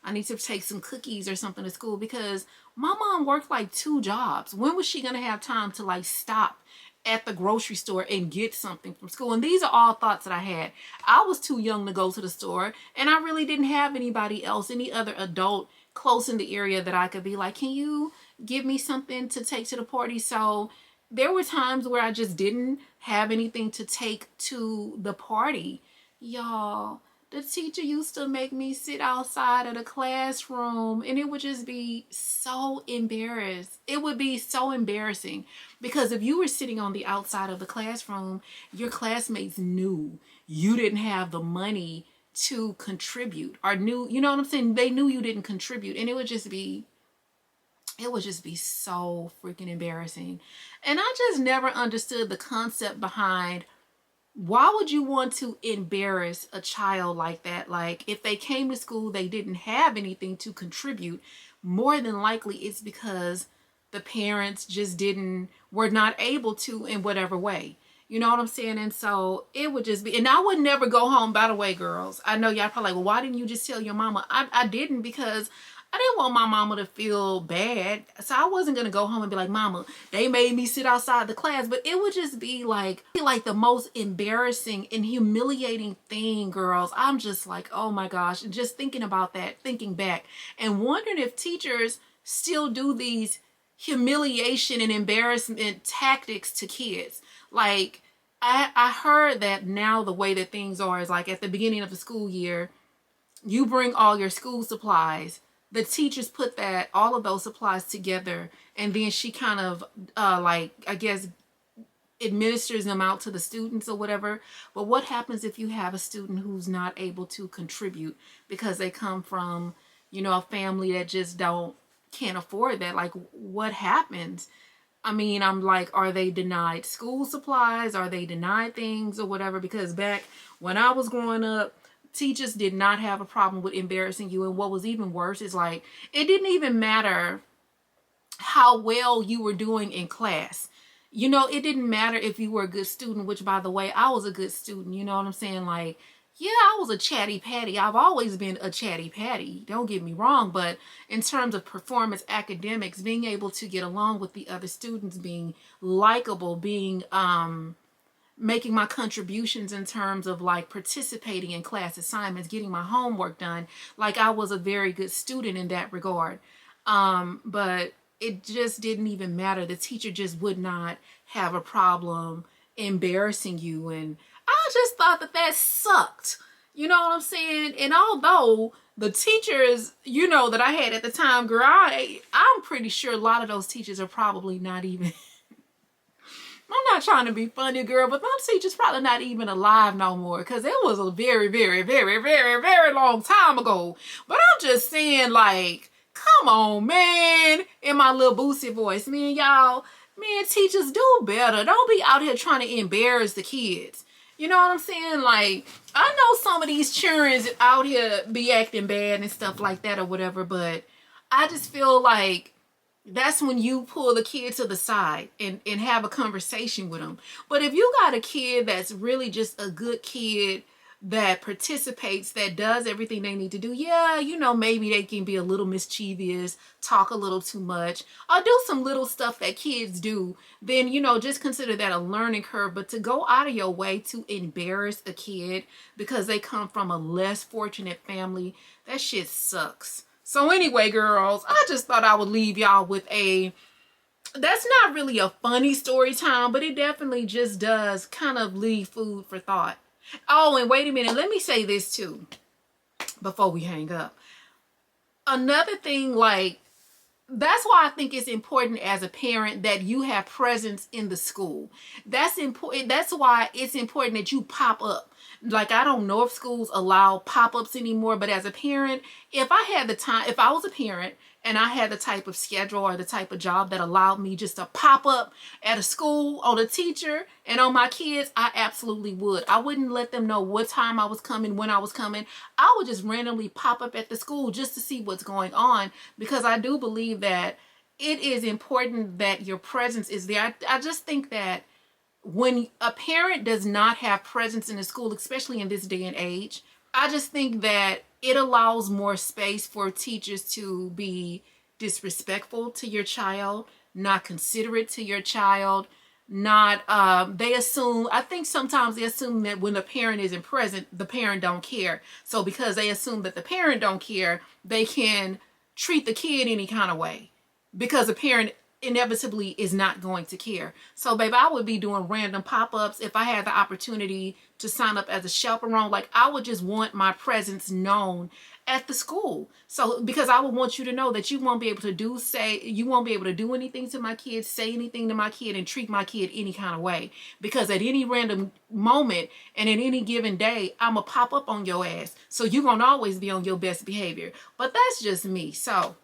I need to take some cookies or something to school, because my mom worked like 2 jobs. When was she going to have time to like stop at the grocery store and get something from school? And these are all thoughts that I had. I was too young to go to the store, and I really didn't have anybody else, any other adult close in the area that I could be like, can you give me something to take to the party? So there were times where I just didn't have anything to take to the party. Y'all, the teacher used to make me sit outside of the classroom, and it would just be so embarrassed. It would be so embarrassing, because if you were sitting on the outside of the classroom, your classmates knew you didn't have the money to contribute, or knew, you know what I'm saying? They knew you didn't contribute, and it would just be so freaking embarrassing. And I just never understood the concept behind, why would you want to embarrass a child like that? Like, if they came to school, they didn't have anything to contribute, more than likely it's because the parents just were not able to in whatever way. You know what I'm saying? And so it would just be, and I would never go home, by the way, girls. I know y'all probably like, well, why didn't you just tell your mama? I didn't, because I didn't want my mama to feel bad. So I wasn't going to go home and be like, Mama, they made me sit outside the class. But it would just be like the most embarrassing and humiliating thing, girls. I'm just like, oh my gosh. And just thinking about that, thinking back and wondering if teachers still do these humiliation and embarrassment tactics to kids. Like, I heard that now the way that things are is like, at the beginning of the school year, you bring all your school supplies. The teachers put all of those supplies together, and then she kind of like, I guess, administers them out to the students or whatever. But what happens if you have a student who's not able to contribute because they come from, you know, a family that just can't afford that? Like, what happens? I mean, I'm like, are they denied school supplies? Are they denied things or whatever? Because back when I was growing up, teachers did not have a problem with embarrassing you. And what was even worse is, like, it didn't even matter how well you were doing in class. You know, it didn't matter if you were a good student, which, by the way, I was a good student. You know what I'm saying? Like, yeah, I was a chatty patty. I've always been a chatty patty. Don't get me wrong. But in terms of performance, academics, being able to get along with the other students, being likable, being, making my contributions in terms of like participating in class assignments, getting my homework done. Like, I was a very good student in that regard. But it just didn't even matter. The teacher just would not have a problem embarrassing you. And I just thought that sucked. You know what I'm saying? And although the teachers, you know, that I had at the time, girl, I'm pretty sure a lot of those teachers are probably not even, I'm not trying to be funny, girl, but those teachers probably not even alive no more, because it was a very, very, very, very, very long time ago. But I'm just saying, like, come on, man. In my little boosty voice, man, y'all, man, teachers, do better. Don't be out here trying to embarrass the kids. You know what I'm saying? Like, I know some of these children out here be acting bad and stuff like that or whatever, but I just feel like that's when you pull the kid to the side and have a conversation with them. But if you got a kid that's really just a good kid, that participates, that does everything they need to do, yeah, you know, maybe they can be a little mischievous, talk a little too much, or do some little stuff that kids do, then, you know, just consider that a learning curve. But to go out of your way to embarrass a kid because they come from a less fortunate family, that shit sucks. So anyway, girls, I just thought I would leave y'all with that's not really a funny story time, but it definitely just does kind of leave food for thought. Oh, and wait a minute. Let me say this too before we hang up. Another thing, like, that's why I think it's important as a parent that you have presence in the school. That's important. That's why it's important that you pop up. Like, I don't know if schools allow pop-ups anymore, but as a parent, if I had the time, if I was a parent and I had the type of schedule or the type of job that allowed me just to pop up at a school on a teacher and on my kids, I absolutely would. I wouldn't let them know what time I was coming, when I was coming. I would just randomly pop up at the school just to see what's going on, because I do believe that it is important that your presence is there. I just think that when a parent does not have presence in the school, especially in this day and age, I just think that it allows more space for teachers to be disrespectful to your child, not considerate to your child, not, I think sometimes they assume that when the parent isn't present, the parent don't care. So because they assume that the parent don't care, they can treat the kid any kind of way, because the parent inevitably is not going to care. So, babe, I would be doing random pop-ups if I had the opportunity to sign up as a chaperone. Like, I would just want my presence known at the school. So, because I would want you to know that you won't be able to do anything to my kid, say anything to my kid, and treat my kid any kind of way. Because at any random moment and in any given day, I'm going to pop up on your ass. So you're going to always be on your best behavior. But that's just me. So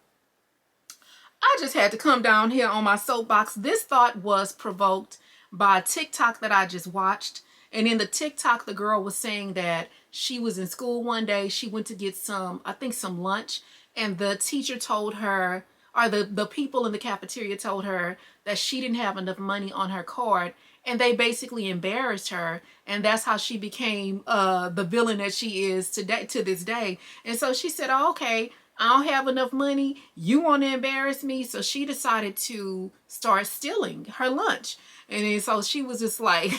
I just had to come down here on my soapbox. This thought was provoked by a TikTok that I just watched. And in the TikTok, the girl was saying that she was in school one day. She went to get some lunch. And the teacher told her, or the people in the cafeteria told her that she didn't have enough money on her card. And they basically embarrassed her. And that's how she became the villain that she is today, to this day. And so she said, oh, okay, I don't have enough money. You want to embarrass me? So she decided to start stealing her lunch. And then so she was just like,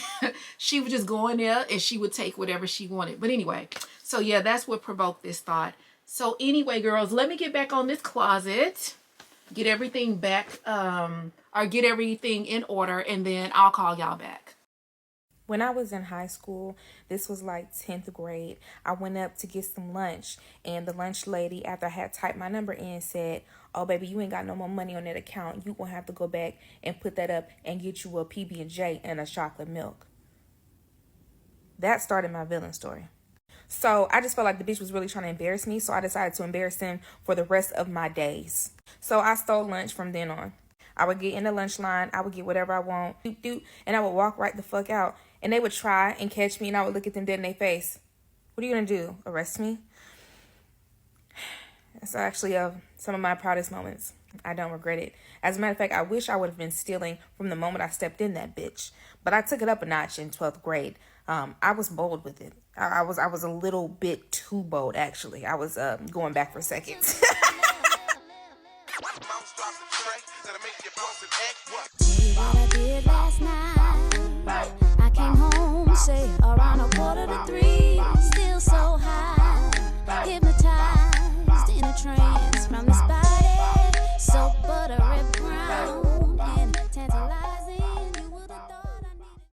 she would just go in there and she would take whatever she wanted. But anyway, so yeah, that's what provoked this thought. So anyway, girls, let me get back on this closet, get everything back, or get everything in order, and then I'll call y'all back. When I was in high school, this was like 10th grade, I went up to get some lunch, and the lunch lady, after I had typed my number in, said, "Oh, baby, you ain't got no more money on that account. You gonna have to go back and put that up and get you a PB&J and a chocolate milk." That started my villain story. So I just felt like the bitch was really trying to embarrass me, so I decided to embarrass him for the rest of my days. So I stole lunch from then on. I would get in the lunch line, I would get whatever I want, doop doop, and I would walk right the fuck out. And they would try and catch me, and I would look at them dead in their face. "What are you gonna do? Arrest me?" It's actually some of my proudest moments. I don't regret it. As a matter of fact, I wish I would have been stealing from the moment I stepped in that bitch. But I took it up a notch in 12th grade. I was bold with it. I was a little bit too bold, actually. I was going back for seconds. What I did last night, I came home, say